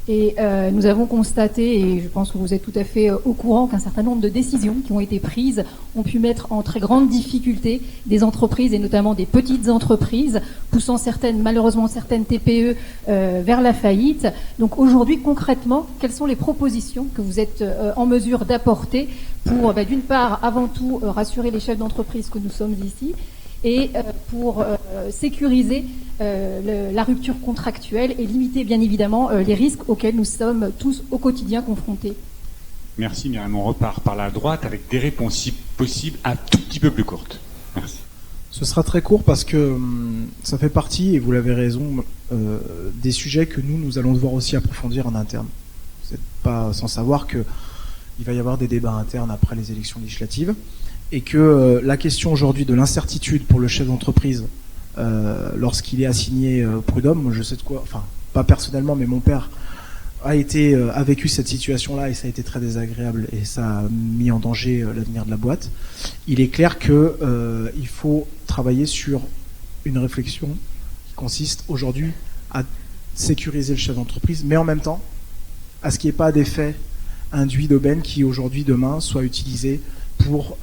Et nous avons constaté, et je pense que vous êtes tout à fait au courant, qu'un certain nombre de décisions qui ont été prises ont pu mettre en très grande difficulté des entreprises, et notamment des petites entreprises, poussant malheureusement certaines TPE vers la faillite. Donc aujourd'hui, concrètement, quelles sont les propositions que vous êtes en mesure d'apporter pour, d'une part, avant tout, rassurer les chefs d'entreprise que nous sommes ici, et pour sécuriser la rupture contractuelle et limiter bien évidemment les risques auxquels nous sommes tous au quotidien confrontés. Merci Myriam, on repart par la droite avec des réponses si possible un tout petit peu plus courtes. Merci. Ce sera très court parce que ça fait partie, et vous l'avez raison, des sujets que nous allons devoir aussi approfondir en interne. Vous n'êtes pas sans savoir qu'il va y avoir des débats internes après les élections législatives. et que la question aujourd'hui de l'incertitude pour le chef d'entreprise lorsqu'il est assigné prud'homme, moi je sais de quoi, enfin pas personnellement, mais mon père a vécu cette situation-là et ça a été très désagréable et ça a mis en danger l'avenir de la boîte. Il est clair que il faut travailler sur une réflexion qui consiste aujourd'hui à sécuriser le chef d'entreprise, mais en même temps à ce qu'il n'y ait pas d'effet induit d'aubaine qui aujourd'hui, demain, soit utilisé pour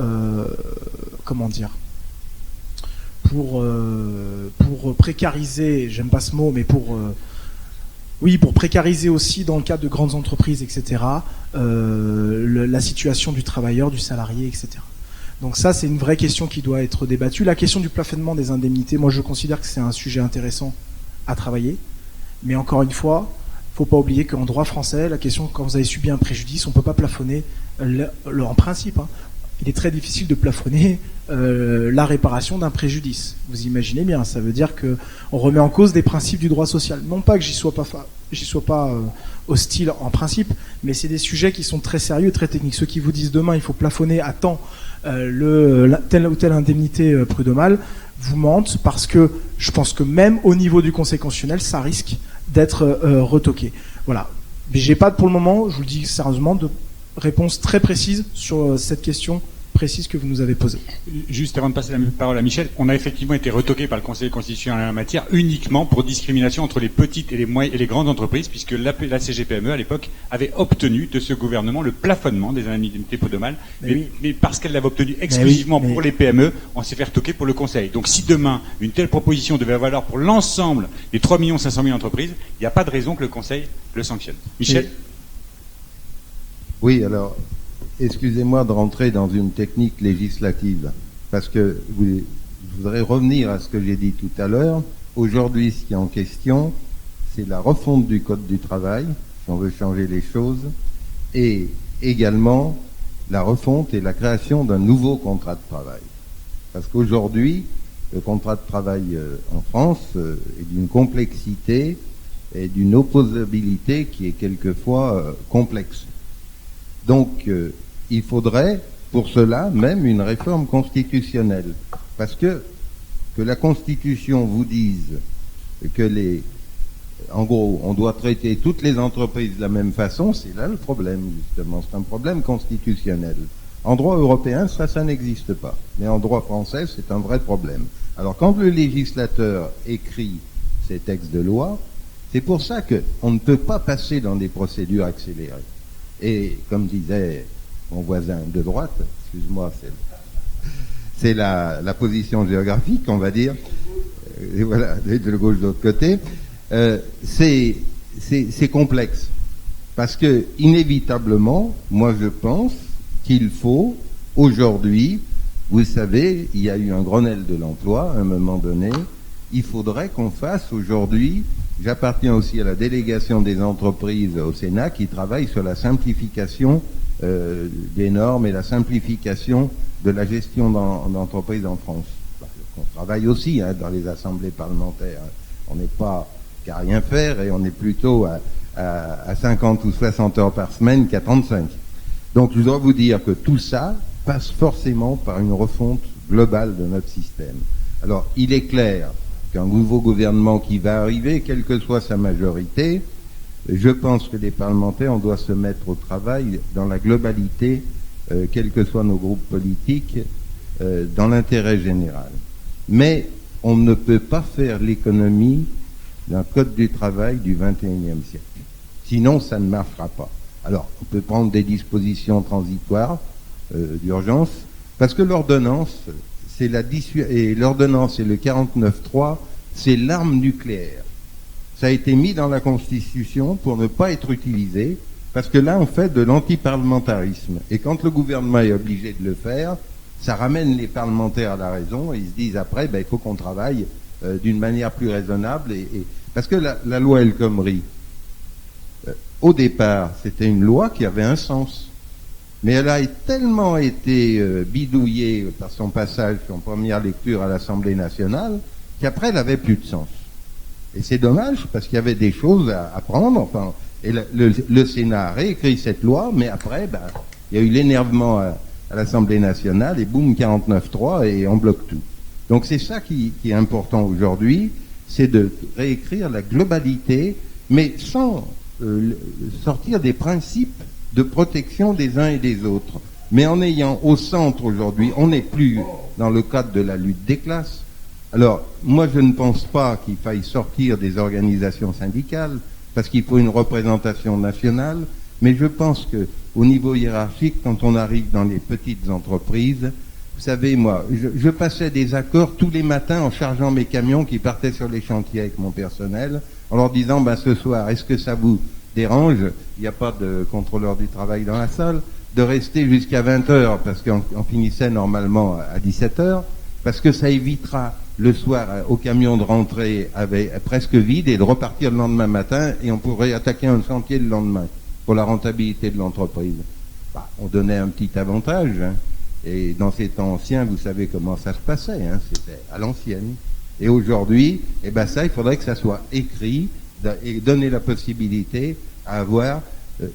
pour précariser, j'aime pas ce mot, mais pour précariser aussi dans le cadre de grandes entreprises, etc., la situation du travailleur, du salarié, etc. Donc ça, c'est une vraie question qui doit être débattue. La question du plafonnement des indemnités, moi je considère que c'est un sujet intéressant à travailler, mais encore une fois, faut pas oublier qu'en droit français, la question, quand vous avez subi un préjudice, on peut pas plafonner en principe, hein, il est très difficile de plafonner la réparation d'un préjudice. Vous imaginez bien, ça veut dire que on remet en cause des principes du droit social. Non pas que j'y sois pas hostile en principe, mais c'est des sujets qui sont très sérieux, très techniques. Ceux qui vous disent demain il faut plafonner à temps telle ou telle indemnité prud'homale vous mentent, parce que je pense que même au niveau du Conseil constitutionnel, ça risque d'être retoqué. Voilà. Mais j'ai pas pour le moment, je vous le dis sérieusement, de réponse très précise sur cette question précise que vous nous avez posée. Juste avant de passer la parole à Michel, on a effectivement été retoqué par le Conseil constitutionnel en la matière uniquement pour discrimination entre les petites et les grandes entreprises, puisque la CGPME à l'époque avait obtenu de ce gouvernement le plafonnement des indemnités prud'homales, mais parce qu'elle l'avait obtenu exclusivement pour les PME, on s'est fait retoquer pour le Conseil. Donc si demain une telle proposition devait valoir pour l'ensemble des 3 500 000 entreprises, il n'y a pas de raison que le Conseil le sanctionne. Michel ? Oui, alors, excusez-moi de rentrer dans une technique législative, parce que je voudrais revenir à ce que j'ai dit tout à l'heure. Aujourd'hui, ce qui est en question, c'est la refonte du Code du travail, si on veut changer les choses, et également la refonte et la création d'un nouveau contrat de travail. Parce qu'aujourd'hui, le contrat de travail en France est d'une complexité et d'une opposabilité qui est quelquefois complexe. Donc, il faudrait, pour cela, même une réforme constitutionnelle. Parce que la Constitution vous dise que en gros, on doit traiter toutes les entreprises de la même façon, c'est là le problème, justement. C'est un problème constitutionnel. En droit européen, ça n'existe pas. Mais en droit français, c'est un vrai problème. Alors, quand le législateur écrit ces textes de loi, c'est pour ça qu'on ne peut pas passer dans des procédures accélérées. Et comme disait mon voisin de droite, excuse-moi, c'est la position géographique, on va dire, et voilà, de gauche de l'autre côté, c'est complexe. Parce que, inévitablement, moi je pense qu'il faut, aujourd'hui, vous savez, il y a eu un Grenelle de l'emploi, à un moment donné, il faudrait qu'on fasse aujourd'hui. J'appartiens aussi à la délégation des entreprises au Sénat qui travaille sur la simplification des normes et la simplification de la gestion d'entreprises en France. On travaille aussi dans les assemblées parlementaires. On n'est pas qu'à rien faire et on est plutôt à 50 ou 60 heures par semaine qu'à 35. Donc je dois vous dire que tout ça passe forcément par une refonte globale de notre système. Alors il est clair qu'un nouveau gouvernement qui va arriver, quelle que soit sa majorité, je pense que les parlementaires, on doit se mettre au travail dans la globalité, quels que soient nos groupes politiques, dans l'intérêt général. Mais on ne peut pas faire l'économie d'un code du travail du XXIe siècle. Sinon, ça ne marchera pas. Alors, on peut prendre des dispositions transitoires d'urgence, parce que l'ordonnance, l'ordonnance et le 49.3, c'est l'arme nucléaire. Ça a été mis dans la Constitution pour ne pas être utilisé, parce que là, on fait de l'antiparlementarisme. Et quand le gouvernement est obligé de le faire, ça ramène les parlementaires à la raison, et ils se disent après, il faut qu'on travaille d'une manière plus raisonnable. Parce que la loi El Khomri, au départ, c'était une loi qui avait un sens. Mais elle a tellement été bidouillée par son passage en première lecture à l'Assemblée nationale qu'après elle n'avait plus de sens. Et c'est dommage parce qu'il y avait des choses à prendre. Enfin, et le Sénat a réécrit cette loi, mais après, il y a eu l'énervement à à l'Assemblée nationale et boum, 49-3 et on bloque tout. Donc c'est ça qui est important aujourd'hui, c'est de réécrire la globalité, mais sans sortir des principes de protection des uns et des autres. Mais en ayant au centre aujourd'hui, on n'est plus dans le cadre de la lutte des classes. Alors, moi je ne pense pas qu'il faille sortir des organisations syndicales, parce qu'il faut une représentation nationale, mais je pense que au niveau hiérarchique, quand on arrive dans les petites entreprises, vous savez, moi, je passais des accords tous les matins en chargeant mes camions qui partaient sur les chantiers avec mon personnel, en leur disant, ben, ce soir, est-ce que ça vous dérange, il n'y a pas de contrôleur du travail dans la salle, de rester jusqu'à 20h, parce qu'on finissait normalement à 17h, parce que ça évitera le soir au camion de rentrer presque vide et de repartir le lendemain matin, et on pourrait attaquer un chantier le lendemain pour la rentabilité de l'entreprise. Bah, on donnait un petit avantage, hein. Et dans ces temps anciens, vous savez comment ça se passait, hein, c'était à l'ancienne. Et aujourd'hui, eh ben ça, il faudrait que ça soit écrit et donner la possibilité à avoir,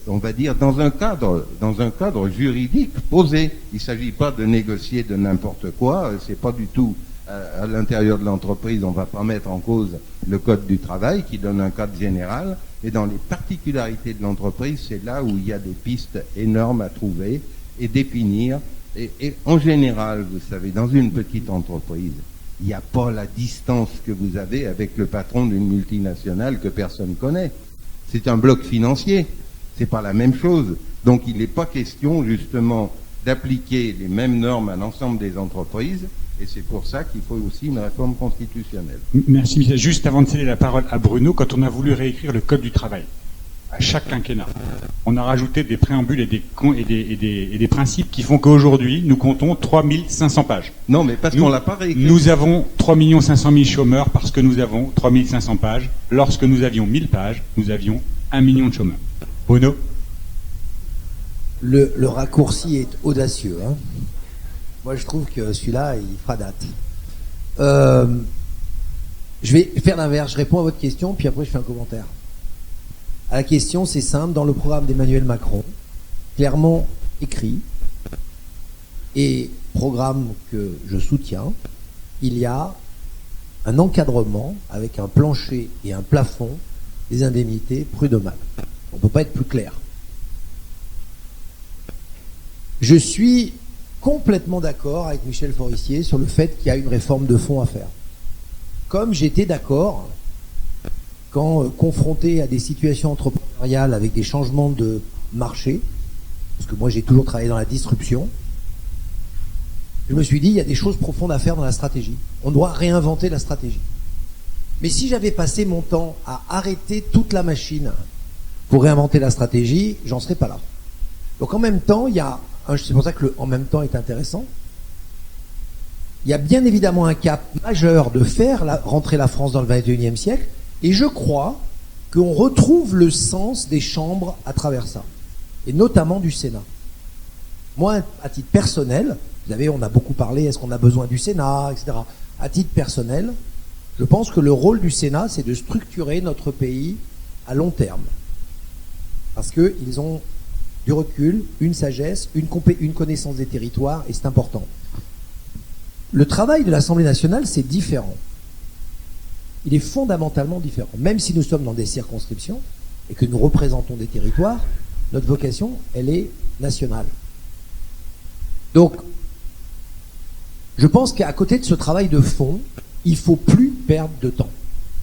on va dire, dans un cadre juridique posé. Il ne s'agit pas de négocier de n'importe quoi, c'est pas du tout à l'intérieur de l'entreprise, on ne va pas mettre en cause le code du travail qui donne un cadre général, et dans les particularités de l'entreprise, c'est là où il y a des pistes énormes à trouver et définir. Et en général, vous savez, dans une petite entreprise, il n'y a pas la distance que vous avez avec le patron d'une multinationale que personne connaît. C'est un bloc financier, c'est pas la même chose. Donc il n'est pas question justement d'appliquer les mêmes normes à l'ensemble des entreprises, et c'est pour ça qu'il faut aussi une réforme constitutionnelle. Merci Michel. Juste avant de céder la parole à Bruno, quand on a voulu réécrire le Code du travail, à chaque quinquennat, on a rajouté des préambules et des principes qui font qu'aujourd'hui, nous comptons 3500 pages. Non, mais parce qu'on l'a pas réécrit. Nous avons 3 500 000 chômeurs parce que nous avons 3500 pages. Lorsque nous avions 1000 pages, nous avions 1 million de chômeurs. Bruno ? Le raccourci est audacieux, hein. Moi, je trouve que celui-là, il fera date. Je vais faire l'inverse. Je réponds à votre question, puis après, je fais un commentaire. À la question, c'est simple. Dans le programme d'Emmanuel Macron, clairement écrit, et programme que je soutiens, il y a un encadrement avec un plancher et un plafond des indemnités prud'homales. On ne peut pas être plus clair. Je suis complètement d'accord avec Michel Forissier sur le fait qu'il y a une réforme de fond à faire. Comme j'étais d'accord quand confronté à des situations entrepreneuriales avec des changements de marché, parce que moi j'ai toujours travaillé dans la disruption, je me suis dit il y a des choses profondes à faire dans la stratégie. On doit réinventer la stratégie. Mais si j'avais passé mon temps à arrêter toute la machine pour réinventer la stratégie, j'en serais pas là. Donc en même temps, il y a c'est pour ça que le en même temps est intéressant. Il y a bien évidemment un cap majeur de faire rentrer la France dans le XXIe siècle, et je crois qu'on retrouve le sens des chambres à travers ça, et notamment du Sénat. Moi, à titre personnel, vous savez, on a beaucoup parlé, est-ce qu'on a besoin du Sénat, etc. À titre personnel, je pense que le rôle du Sénat, c'est de structurer notre pays à long terme. Parce qu'ils ont du recul, une sagesse, une connaissance des territoires, et c'est important. Le travail de l'Assemblée nationale, c'est différent. Il est fondamentalement différent. Même si nous sommes dans des circonscriptions et que nous représentons des territoires, notre vocation, elle est nationale. Donc, je pense qu'à côté de ce travail de fond, il ne faut plus perdre de temps.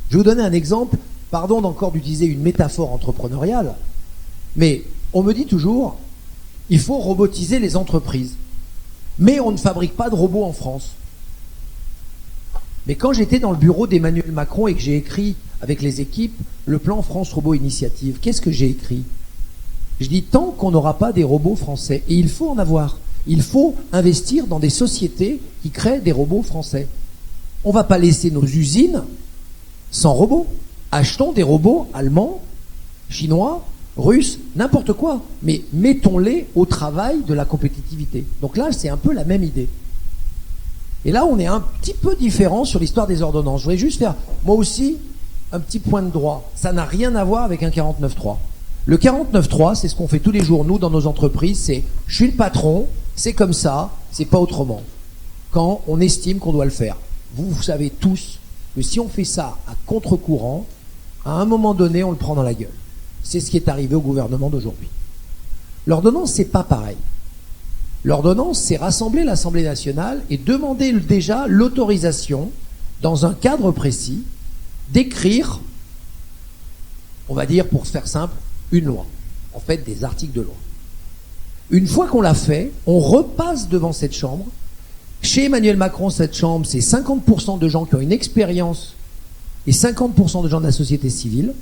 Je vais vous donner un exemple, pardon d'encore d'utiliser une métaphore entrepreneuriale, mais on me dit toujours, il faut robotiser les entreprises. Mais on ne fabrique pas de robots en France. Mais quand j'étais dans le bureau d'Emmanuel Macron et que j'ai écrit avec les équipes le plan France Robot Initiative, qu'est-ce que j'ai écrit ? Je dis tant qu'on n'aura pas des robots français, et il faut en avoir, il faut investir dans des sociétés qui créent des robots français. On ne va pas laisser nos usines sans robots. Achetons des robots allemands, chinois, russes, n'importe quoi, mais mettons-les au travail de la compétitivité. Donc là, c'est un peu la même idée. Et là, on est un petit peu différent sur l'histoire des ordonnances. Je voudrais juste faire, moi aussi, un petit point de droit. Ça n'a rien à voir avec un 49.3. Le 49.3, c'est ce qu'on fait tous les jours, nous, dans nos entreprises, c'est « je suis le patron, C'est comme ça, c'est pas autrement. Quand on estime qu'on doit le faire. Vous savez tous que si on fait ça à contre-courant, à un moment donné, on le prend dans la gueule. C'est ce qui est arrivé au gouvernement d'aujourd'hui. L'ordonnance, c'est pas pareil. L'ordonnance, c'est rassembler l'Assemblée nationale et demander déjà l'autorisation, dans un cadre précis, d'écrire, on va dire pour faire simple, une loi. En fait, des articles de loi. Une fois qu'on l'a fait, on repasse devant cette chambre. Chez Emmanuel Macron, cette chambre, c'est 50% de gens qui ont une expérience et 50% de gens de la société civile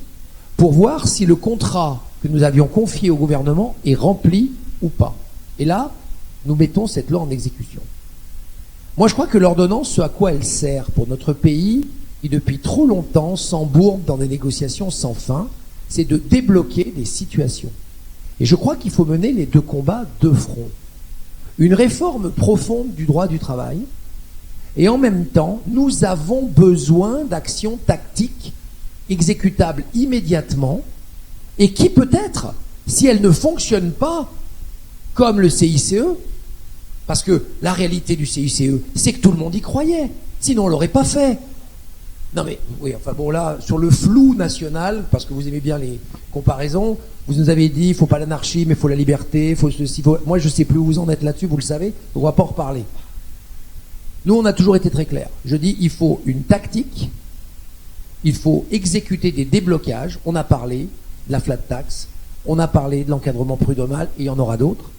pour voir si le contrat que nous avions confié au gouvernement est rempli ou pas. Et là, nous mettons cette loi en exécution. Moi, je crois que l'ordonnance, ce à quoi elle sert pour notre pays, qui depuis trop longtemps s'embourbe dans des négociations sans fin, c'est de débloquer des situations. Et je crois qu'il faut mener les deux combats de front. Une réforme profonde du droit du travail, et en même temps, nous avons besoin d'actions tactiques exécutables immédiatement, et qui peut-être, si elles ne fonctionnent pas, comme le CICE, parce que la réalité du CICE, c'est que tout le monde y croyait, sinon on l'aurait pas fait. Non mais, oui, enfin bon là, sur le flou national, parce que vous aimez bien les comparaisons, vous nous avez dit, il faut pas l'anarchie, mais il faut la liberté, il faut ceci, moi je sais plus où vous en êtes là-dessus, vous le savez, on va pas en reparler. Nous on a toujours été très clairs. Je dis, il faut une tactique, il faut exécuter des déblocages, on a parlé de la flat tax, on a parlé de l'encadrement prud'homal, et il y en aura d'autres.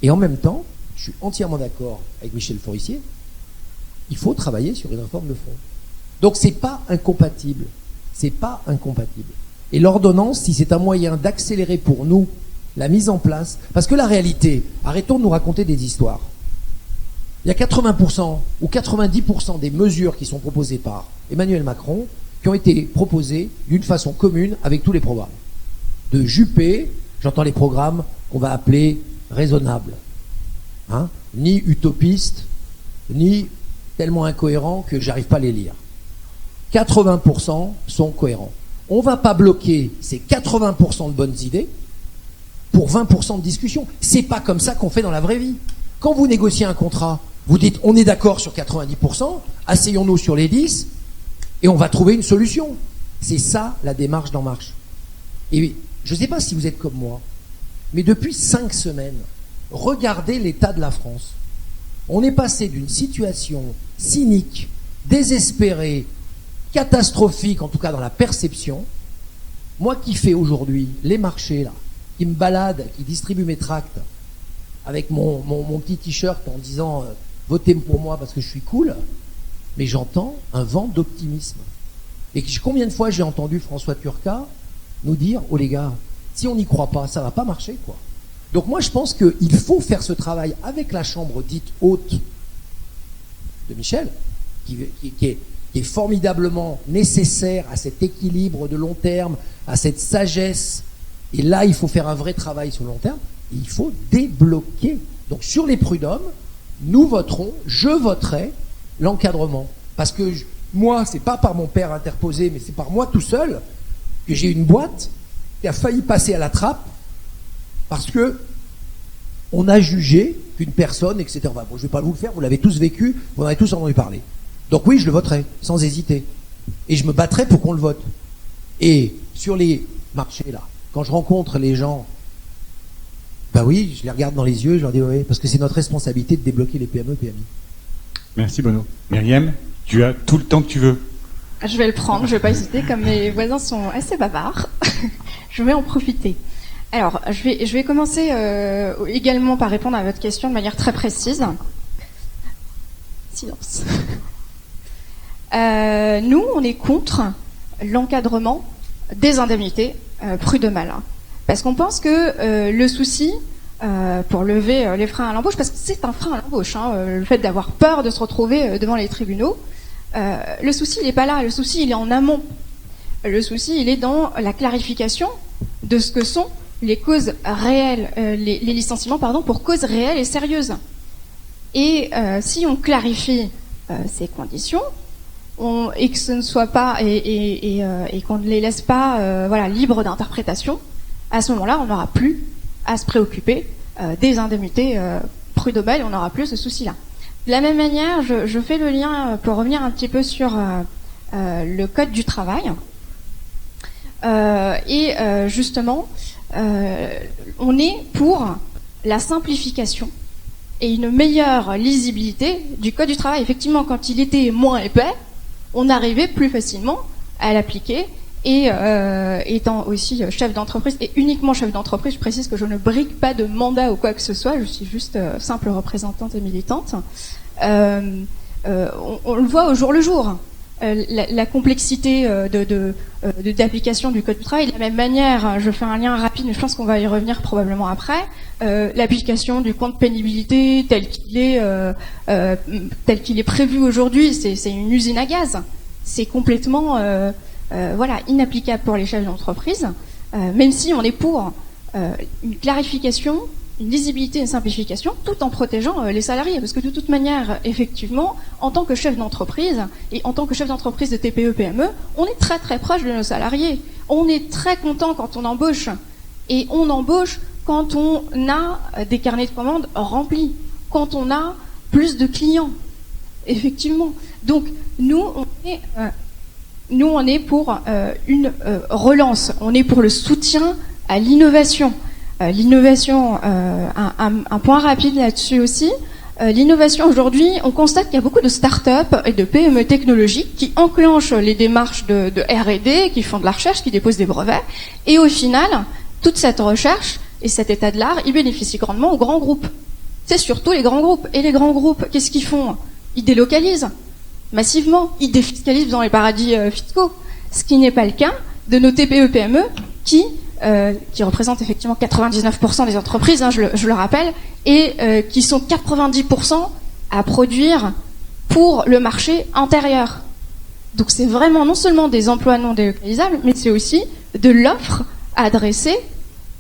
Et en même temps, je suis entièrement d'accord avec Michel Forissier, il faut travailler sur une réforme de fond. Donc c'est pas incompatible. C'est pas incompatible. Et l'ordonnance, si c'est un moyen d'accélérer pour nous la mise en place, parce que la réalité, arrêtons de nous raconter des histoires. Il y a 80% ou 90% des mesures qui sont proposées par Emmanuel Macron qui ont été proposées d'une façon commune avec tous les programmes. De Juppé, j'entends les programmes qu'on va appeler raisonnables. Hein, ni utopistes, ni tellement incohérents que j'arrive pas à les lire. 80% sont cohérents. On ne va pas bloquer ces 80% de bonnes idées pour 20% de discussion. C'est pas comme ça qu'on fait dans la vraie vie. Quand vous négociez un contrat, vous dites on est d'accord sur 90%, asseyons-nous sur les 10 et on va trouver une solution. C'est ça la démarche d'En Marche. Et je ne sais pas si vous êtes comme moi, mais depuis 5 semaines, regardez l'état de la France. On est passé d'une situation cynique, désespérée, catastrophique, en tout cas dans la perception. Moi qui fais aujourd'hui les marchés, là, qui me balade, qui distribue mes tracts avec mon petit t-shirt en disant votez pour moi parce que je suis cool, mais j'entends un vent d'optimisme. Et combien de fois j'ai entendu François Turcat nous dire oh les gars, si on n'y croit pas, ça va pas marcher quoi. Donc moi je pense qu'il faut faire ce travail avec la chambre dite haute de Michel, qui est formidablement nécessaire à cet équilibre de long terme, à cette sagesse. Et là, il faut faire un vrai travail sur le long terme. Et il faut débloquer. Donc sur les prud'hommes, nous voterons, je voterai l'encadrement. Parce que moi, c'est pas par mon père interposé, mais c'est par moi tout seul que j'ai une boîte qui a failli passer à la trappe parce que on a jugé qu'une personne, etc. Bon, je ne vais pas vous le faire, vous l'avez tous vécu, vous en avez tous entendu parler. Donc oui, je le voterai, sans hésiter. Et je me battrai pour qu'on le vote. Et sur les marchés, là, quand je rencontre les gens, bah oui, je les regarde dans les yeux, je leur dis oui, parce que c'est notre responsabilité de débloquer les PME, PMI. Merci Bono. Myriam, tu as tout le temps que tu veux. Je vais le prendre, je ne vais pas hésiter, comme mes voisins sont assez bavards. Je vais en profiter. Alors, je vais commencer également par répondre à votre question de manière très précise. Silence. Nous, on est contre l'encadrement des indemnités prud'homales. Parce qu'on pense que le souci, pour lever les freins à l'embauche, parce que c'est un frein à l'embauche, le fait d'avoir peur de se retrouver devant les tribunaux, le souci, il n'est pas là. Le souci, il est en amont. Le souci, il est dans la clarification de ce que sont les causes réelles, les licenciements, pour causes réelles et sérieuses. Et si on clarifie ces conditions, et que ce ne soit pas et qu'on ne les laisse pas libres d'interprétation, à ce moment-là, on n'aura plus à se préoccuper des indemnités prud'homal, on n'aura plus ce souci-là. De la même manière, je fais le lien pour revenir un petit peu sur le code du travail. Justement, on est pour la simplification et une meilleure lisibilité du code du travail. Effectivement, quand il était moins épais, on arrivait plus facilement à l'appliquer. Et étant aussi chef d'entreprise, et uniquement chef d'entreprise, je précise que je ne brigue pas de mandat ou quoi que ce soit, je suis juste simple représentante et militante. On le voit au jour le jour. La complexité d'application du code du travail. De la même manière, je fais un lien rapide, mais je pense qu'on va y revenir probablement après. L'application du compte pénibilité tel qu'il est prévu aujourd'hui, c'est une usine à gaz. C'est complètement inapplicable pour les chefs d'entreprise, même si on est pour une clarification, une lisibilité et une simplification, tout en protégeant les salariés. Parce que de toute manière, effectivement, en tant que chef d'entreprise, et en tant que chef d'entreprise de TPE-PME, on est très très proche de nos salariés. On est très content quand on embauche. Et on embauche quand on a des carnets de commandes remplis, quand on a plus de clients. Effectivement. Donc, nous, on est pour une relance. On est pour le soutien à l'innovation. L'innovation, un point rapide là-dessus aussi. L'innovation aujourd'hui, on constate qu'il y a beaucoup de start-up et de PME technologiques qui enclenchent les démarches de R&D, qui font de la recherche, qui déposent des brevets. Et au final, toute cette recherche et cet état de l'art, ils bénéficient grandement aux grands groupes. C'est surtout les grands groupes. Et les grands groupes, qu'est-ce qu'ils font? Ils délocalisent massivement. Ils défiscalisent dans les paradis fiscaux. Ce qui n'est pas le cas de nos TPE-PME qui représentent effectivement 99% des entreprises, hein, je le rappelle, et qui sont 90% à produire pour le marché intérieur. Donc c'est vraiment non seulement des emplois non délocalisables, mais c'est aussi de l'offre adressée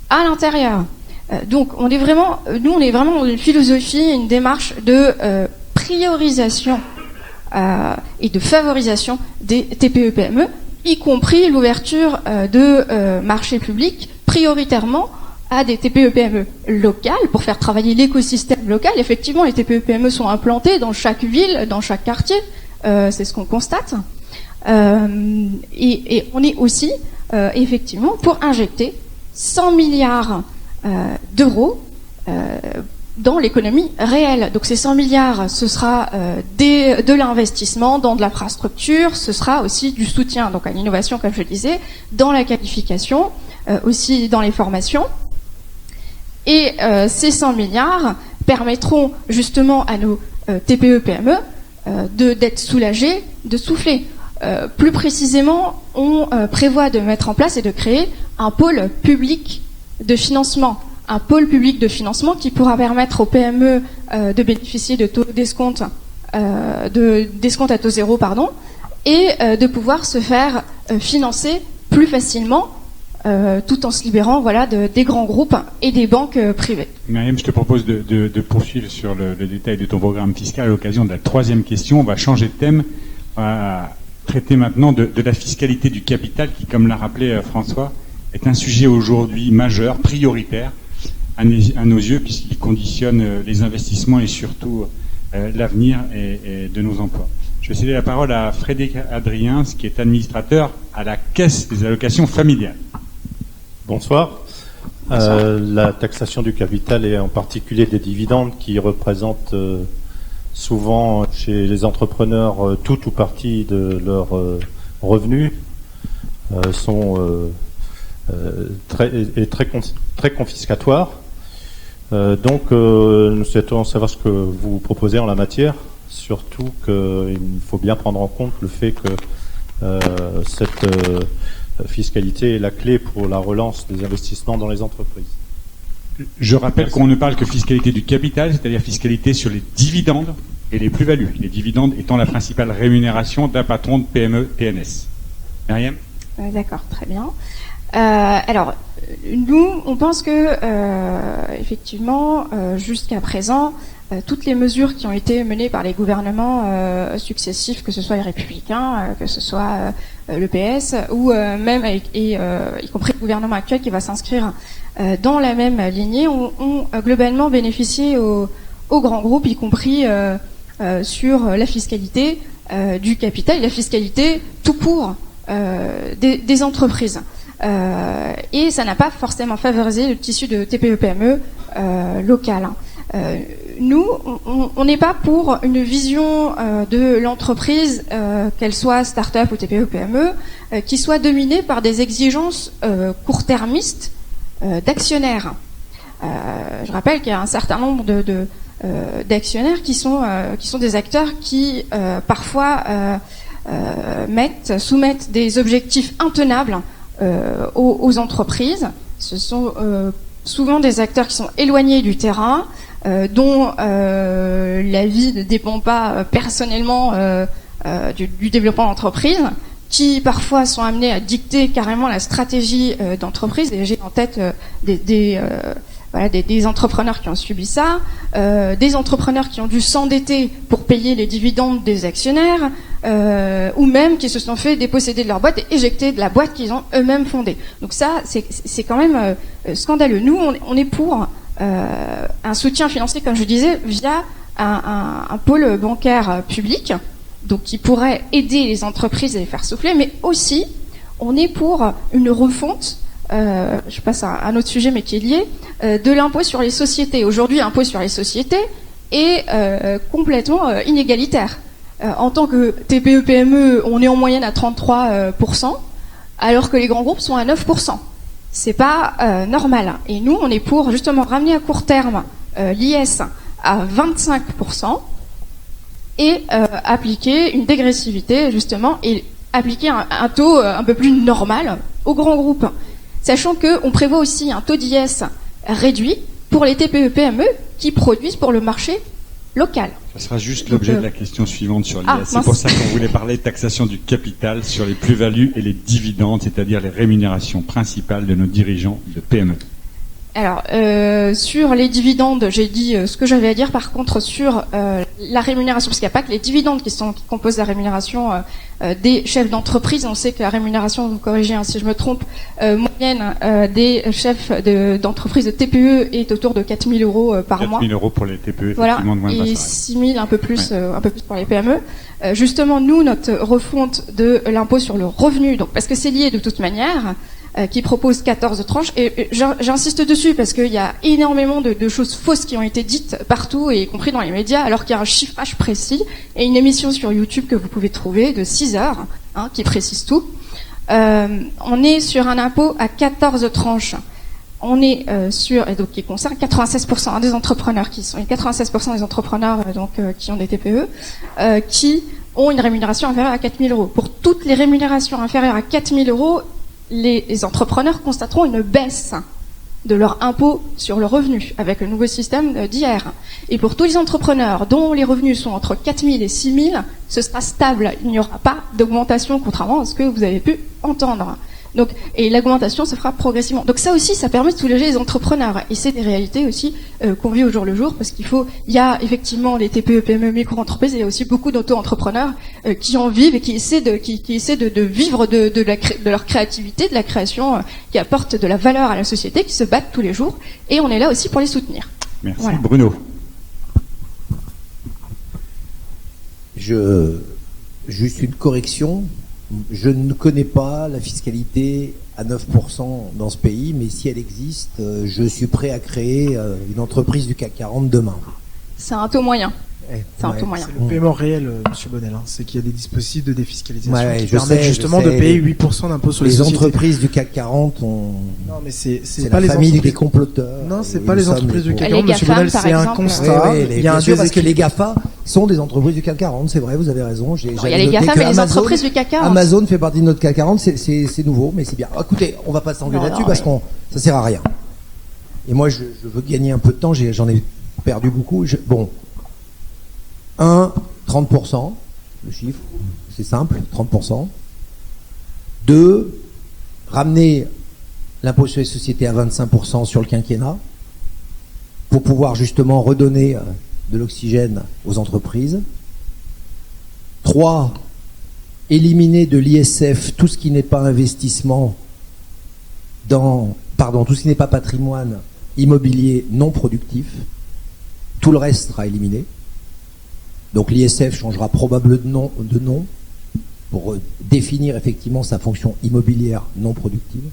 à l'intérieur. Donc on est vraiment dans une philosophie, une démarche de priorisation et de favorisation des TPE-PME, y compris l'ouverture de marchés publics prioritairement à des TPE-PME locales pour faire travailler l'écosystème local. Effectivement, les TPE-PME sont implantés dans chaque ville, dans chaque quartier, c'est ce qu'on constate. Et on est aussi effectivement pour injecter 100 milliards d'euros dans l'économie réelle. Donc ces 100 milliards, ce sera de l'investissement dans de l'infrastructure, ce sera aussi du soutien donc à l'innovation, comme je disais, dans la qualification, aussi dans les formations. Et ces 100 milliards permettront justement à nos TPE-PME d'être soulagés, de souffler. Plus précisément, on prévoit de mettre en place et de créer un pôle public de financement. Un pôle public de financement qui pourra permettre aux PME de bénéficier de taux d'escompte, d'escompte à taux zéro, et de pouvoir se faire financer plus facilement, tout en se libérant des grands groupes et des banques privées. Myriam, je te propose de poursuivre sur le détail de ton programme fiscal à l'occasion de la troisième question. On va changer de thème. On va traiter maintenant de la fiscalité du capital qui, comme l'a rappelé François, est un sujet aujourd'hui majeur, prioritaire, à nos yeux, puisqu'il conditionne les investissements et surtout l'avenir et de nos emplois. Je vais céder la parole à Frédéric Adrien, qui est administrateur à la Caisse des allocations familiales. Bonsoir. La taxation du capital et en particulier des dividendes qui représentent souvent chez les entrepreneurs tout ou partie de leurs revenus sont très confiscatoires. Donc nous souhaitons savoir ce que vous proposez en la matière, surtout qu'il faut bien prendre en compte le fait que cette fiscalité est la clé pour la relance des investissements dans les entreprises. Je rappelle qu'on ne parle que fiscalité du capital, c'est-à-dire fiscalité sur les dividendes et les plus-values. Les dividendes étant la principale rémunération d'un patron de PME TNS. Myriam ? D'accord, très bien. Alors, nous, on pense que, effectivement, jusqu'à présent, toutes les mesures qui ont été menées par les gouvernements successifs, que ce soit les Républicains, que ce soit le PS, ou même y compris le gouvernement actuel qui va s'inscrire dans la même lignée, ont globalement bénéficié aux aux grands groupes, y compris sur la fiscalité du capital, la fiscalité tout court des entreprises. Et ça n'a pas forcément favorisé le tissu de TPE-PME local. Nous, on n'est pas pour une vision de l'entreprise, qu'elle soit start-up ou TPE-PME, qui soit dominée par des exigences court-termistes d'actionnaires. Je rappelle qu'il y a un certain nombre d'actionnaires qui sont des acteurs qui parfois soumettent des objectifs intenables aux entreprises. Ce sont souvent des acteurs qui sont éloignés du terrain, dont la vie ne dépend pas personnellement du développement d'entreprise, qui parfois sont amenés à dicter carrément la stratégie d'entreprise. Et j'ai en tête des entrepreneurs qui ont subi ça, des entrepreneurs qui ont dû s'endetter pour payer les dividendes des actionnaires, ou même qui se sont fait déposséder de leur boîte et éjecter de la boîte qu'ils ont eux-mêmes fondée. Donc ça, c'est quand même scandaleux. Nous, on est pour un soutien financier, comme je disais, via un pôle bancaire public, donc qui pourrait aider les entreprises à les faire souffler, mais aussi, on est pour une refonte, je passe à un autre sujet mais qui est lié, de l'impôt sur les sociétés. Aujourd'hui, l'impôt sur les sociétés est complètement inégalitaire. En tant que TPE-PME, on est en moyenne à 33%, alors que les grands groupes sont à 9%. C'est pas normal. Et nous, on est pour justement ramener à court terme l'IS à 25% et appliquer une dégressivité justement et appliquer un taux un peu plus normal aux grands groupes. Sachant qu'on prévoit aussi un taux d'IS réduit pour les TPE-PME qui produisent pour le marché local. Ça sera juste l'objet de la question suivante sur l'IS. C'est pour ça qu'on voulait parler de taxation du capital sur les plus-values et les dividendes, c'est-à-dire les rémunérations principales de nos dirigeants de PME. Alors, sur les dividendes, j'ai dit ce que j'avais à dire. Par contre, sur la rémunération, parce qu'il n'y a pas que les dividendes qui composent la rémunération des chefs d'entreprise. On sait que la rémunération, vous me corrigez si je me trompe, moyenne des chefs d'entreprise de TPE est autour de 4 000 euros par mois. 4 000 euros pour les TPE, voilà, effectivement, de moins de et 6 000 un peu plus pour les PME. Justement, nous, notre refonte de l'impôt sur le revenu, donc parce que c'est lié de toute manière, qui propose 14 tranches, et j'insiste dessus parce qu'il y a énormément de choses fausses qui ont été dites partout, et y compris dans les médias, alors qu'il y a un chiffrage précis et une émission sur YouTube que vous pouvez trouver de 6 heures, qui précise tout. On est sur un impôt à 14 tranches. On est et donc qui concerne 96% des entrepreneurs qui sont, et 96% des entrepreneurs qui ont des TPE, qui ont une rémunération inférieure à 4 000 euros. Pour toutes les rémunérations inférieures à 4 000 euros, les entrepreneurs constateront une baisse de leur impôt sur le revenu avec le nouveau système d'IR. Et pour tous les entrepreneurs dont les revenus sont entre 4 000 et 6 000, ce sera stable. Il n'y aura pas d'augmentation, contrairement à ce que vous avez pu entendre. Donc, et l'augmentation se fera progressivement. Donc ça aussi, ça permet de soulager les entrepreneurs. Et c'est des réalités aussi qu'on vit au jour le jour, parce il y a effectivement les TPE, PME, micro-entreprises, et il y a aussi beaucoup d'auto-entrepreneurs qui en vivent et qui essaient de vivre de leur créativité, de la création qui apporte de la valeur à la société, qui se battent tous les jours. Et on est là aussi pour les soutenir. Merci. Voilà. Bruno. Juste une correction. Je ne connais pas la fiscalité à 9% dans ce pays, mais si elle existe, je suis prêt à créer une entreprise du CAC 40 demain. C'est un taux moyen. C'est un taux moyen. C'est le paiement réel, M. Bonnel. C'est qu'il y a des dispositifs de défiscalisation qui je permettent sais, justement de payer 8% d'impôt sur les sociétés. Les entreprises du CAC 40 ont... Non, mais c'est pas la famille des comploteurs. Non, c'est pas les entreprises du CAC 40, M. Bonnel, c'est un constat. Il y a parce que les GAFA sont des entreprises du CAC 40, c'est vrai, vous avez raison. Il y a les GAFA, mais les entreprises du CAC 40. Amazon fait partie de notre CAC 40, c'est nouveau, mais c'est bien. Écoutez, on va pas s'engueuler là-dessus parce que ça sert à rien. Et moi, je veux gagner un peu de temps, j'en ai perdu beaucoup. 30%, le chiffre, c'est simple, 30%. 2, ramener l'impôt sur les sociétés à 25% sur le quinquennat pour pouvoir justement redonner de l'oxygène aux entreprises. 3, éliminer de l'ISF tout ce qui n'est pas investissement tout ce qui n'est pas patrimoine immobilier non productif. Tout le reste sera éliminé. Donc l'ISF changera probablement de nom pour définir effectivement sa fonction immobilière non productive.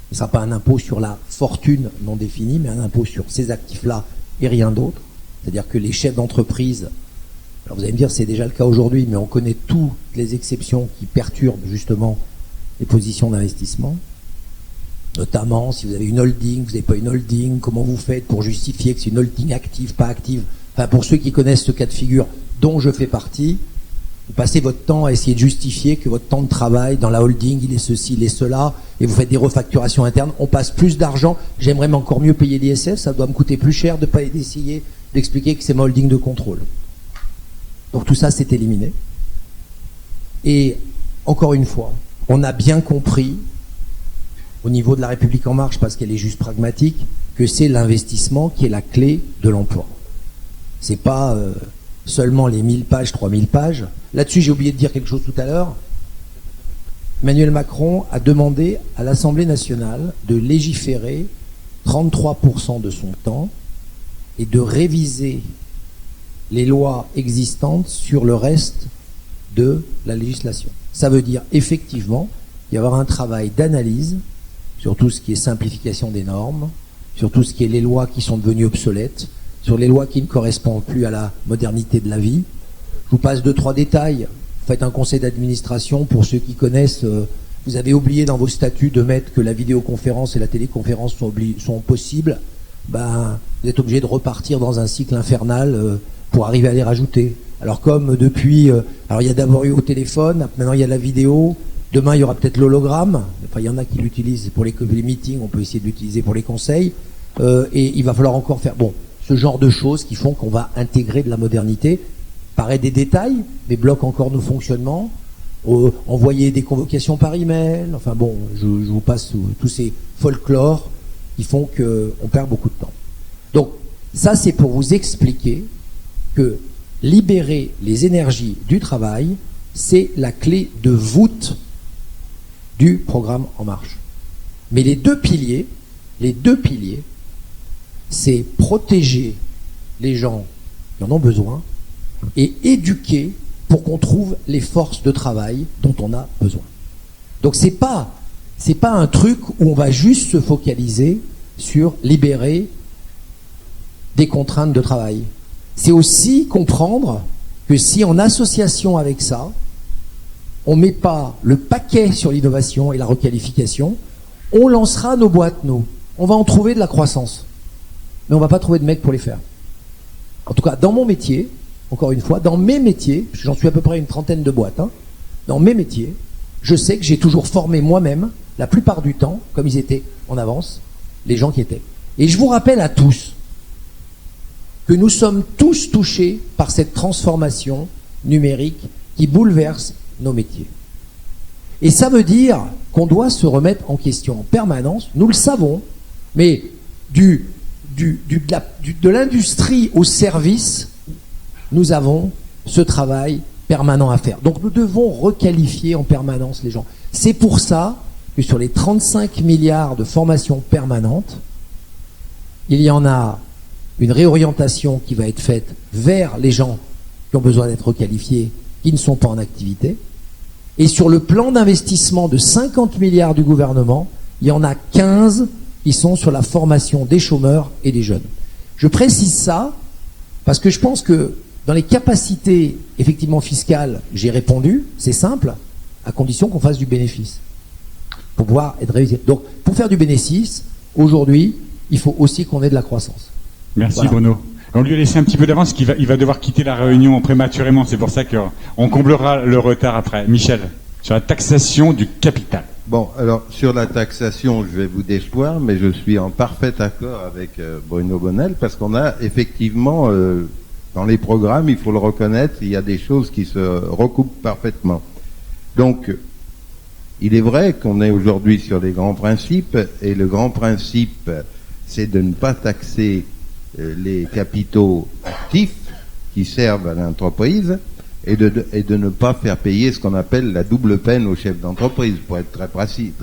Ce ne sera pas un impôt sur la fortune non définie, mais un impôt sur ces actifs-là et rien d'autre. C'est-à-dire que les chefs d'entreprise, alors vous allez me dire c'est déjà le cas aujourd'hui, mais on connaît toutes les exceptions qui perturbent justement les positions d'investissement. Notamment si vous avez une holding, vous n'avez pas une holding, comment vous faites pour justifier que c'est une holding active, pas active. Enfin, pour ceux qui connaissent ce cas de figure dont je fais partie, vous passez votre temps à essayer de justifier que votre temps de travail dans la holding, il est ceci, il est cela, et vous faites des refacturations internes. On passe plus d'argent. J'aimerais encore mieux payer l'ISF, ça doit me coûter plus cher de ne pas essayer d'expliquer que c'est ma holding de contrôle. Donc tout ça, c'est éliminé. Et encore une fois, on a bien compris, au niveau de la République En Marche, parce qu'elle est juste pragmatique, que c'est l'investissement qui est la clé de l'emploi. C'est pas seulement les 1000 pages, 3000 pages. Là-dessus, j'ai oublié de dire quelque chose tout à l'heure. Emmanuel Macron a demandé à l'Assemblée nationale de légiférer 33% de son temps et de réviser les lois existantes sur le reste de la législation. Ça veut dire effectivement y avoir un travail d'analyse sur tout ce qui est simplification des normes, sur tout ce qui est les lois qui sont devenues obsolètes, sur les lois qui ne correspondent plus à la modernité de la vie. Je vous passe 2-3 détails. Vous faites un conseil d'administration, pour ceux qui connaissent, vous avez oublié dans vos statuts de mettre que la vidéoconférence et la téléconférence sont possibles. Ben, vous êtes obligé de repartir dans un cycle infernal pour arriver à les rajouter. Alors comme depuis, alors il y a d'abord eu au téléphone, maintenant il y a la vidéo, demain il y aura peut-être l'hologramme, enfin il y en a qui l'utilisent pour les meetings, on peut essayer de l'utiliser pour les conseils, et il va falloir encore faire ce genre de choses qui font qu'on va intégrer de la modernité. Paraît des détails, mais bloquent encore nos fonctionnements, envoyer des convocations par email, enfin bon, je vous passe tous ces folklores qui font qu'on perd beaucoup de temps. Donc ça c'est pour vous expliquer que libérer les énergies du travail, c'est la clé de voûte du programme En Marche. Mais les deux piliers, c'est protéger les gens qui en ont besoin et éduquer pour qu'on trouve les forces de travail dont on a besoin. Donc c'est pas un truc où on va juste se focaliser sur libérer des contraintes de travail. C'est aussi comprendre que si en association avec ça, on ne met pas le paquet sur l'innovation et la requalification, on lancera nos boîtes, nous. On va en trouver de la croissance. Mais on ne va pas trouver de mecs pour les faire. En tout cas, dans mon métier, encore une fois, dans mes métiers, parce que j'en suis à peu près une trentaine de boîtes, dans mes métiers, je sais que j'ai toujours formé moi-même, la plupart du temps, comme ils étaient en avance, les gens qui étaient. Et je vous rappelle à tous que nous sommes tous touchés par cette transformation numérique qui bouleverse nos métiers. Et ça veut dire qu'on doit se remettre en question en permanence, nous le savons, mais de l'industrie au service, nous avons ce travail permanent à faire. Donc nous devons requalifier en permanence les gens. C'est pour ça que sur les 35 milliards de formations permanentes, il y en a une réorientation qui va être faite vers les gens qui ont besoin d'être requalifiés, qui ne sont pas en activité. Et sur le plan d'investissement de 50 milliards du gouvernement, il y en a 15 qui sont sur la formation des chômeurs et des jeunes. Je précise ça parce que je pense que dans les capacités effectivement fiscales, j'ai répondu, c'est simple, à condition qu'on fasse du bénéfice pour pouvoir être réussi. Donc pour faire du bénéfice, aujourd'hui, il faut aussi qu'on ait de la croissance. Merci voilà. Bruno. On lui a laissé un petit peu d'avance, il va devoir quitter la réunion prématurément, c'est pour ça qu'on comblera le retard après. Michel, sur la taxation du capital. Bon, alors sur la taxation, je vais vous décevoir, mais je suis en parfait accord avec Bruno Bonnell, parce qu'on a effectivement, dans les programmes, il faut le reconnaître, il y a des choses qui se recoupent parfaitement. Donc, il est vrai qu'on est aujourd'hui sur des grands principes, et le grand principe, c'est de ne pas taxer les capitaux actifs qui servent à l'entreprise et de ne pas faire payer ce qu'on appelle la double peine aux chefs d'entreprise, pour être très précis.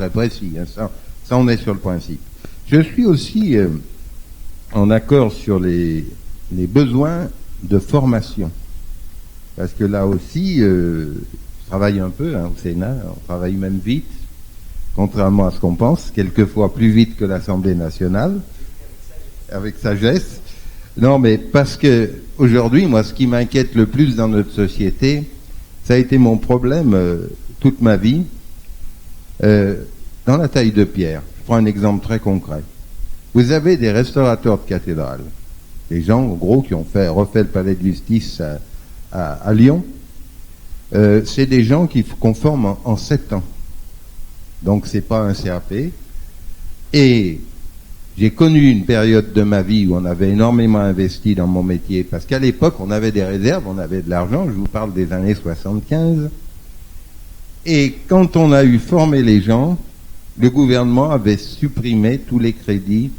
Hein, ça, on est sur le principe. Je suis aussi en accord sur les les besoins de formation. Parce que là aussi, je travaille un peu au Sénat, on travaille même vite, contrairement à ce qu'on pense, quelquefois plus vite que l'Assemblée nationale, avec sagesse. Non, mais parce que aujourd'hui, moi, ce qui m'inquiète le plus dans notre société, ça a été mon problème toute ma vie, dans la taille de pierre. Je prends un exemple très concret. Vous avez des restaurateurs de cathédrales, des gens, en gros, qui ont refait le palais de justice à Lyon. C'est des gens qu'on forme en 7 ans. Donc, c'est pas un CAP. Et j'ai connu une période de ma vie où on avait énormément investi dans mon métier, parce qu'à l'époque, on avait des réserves, on avait de l'argent, je vous parle des années 75. Et quand on a eu formé les gens, le gouvernement avait supprimé tous les crédits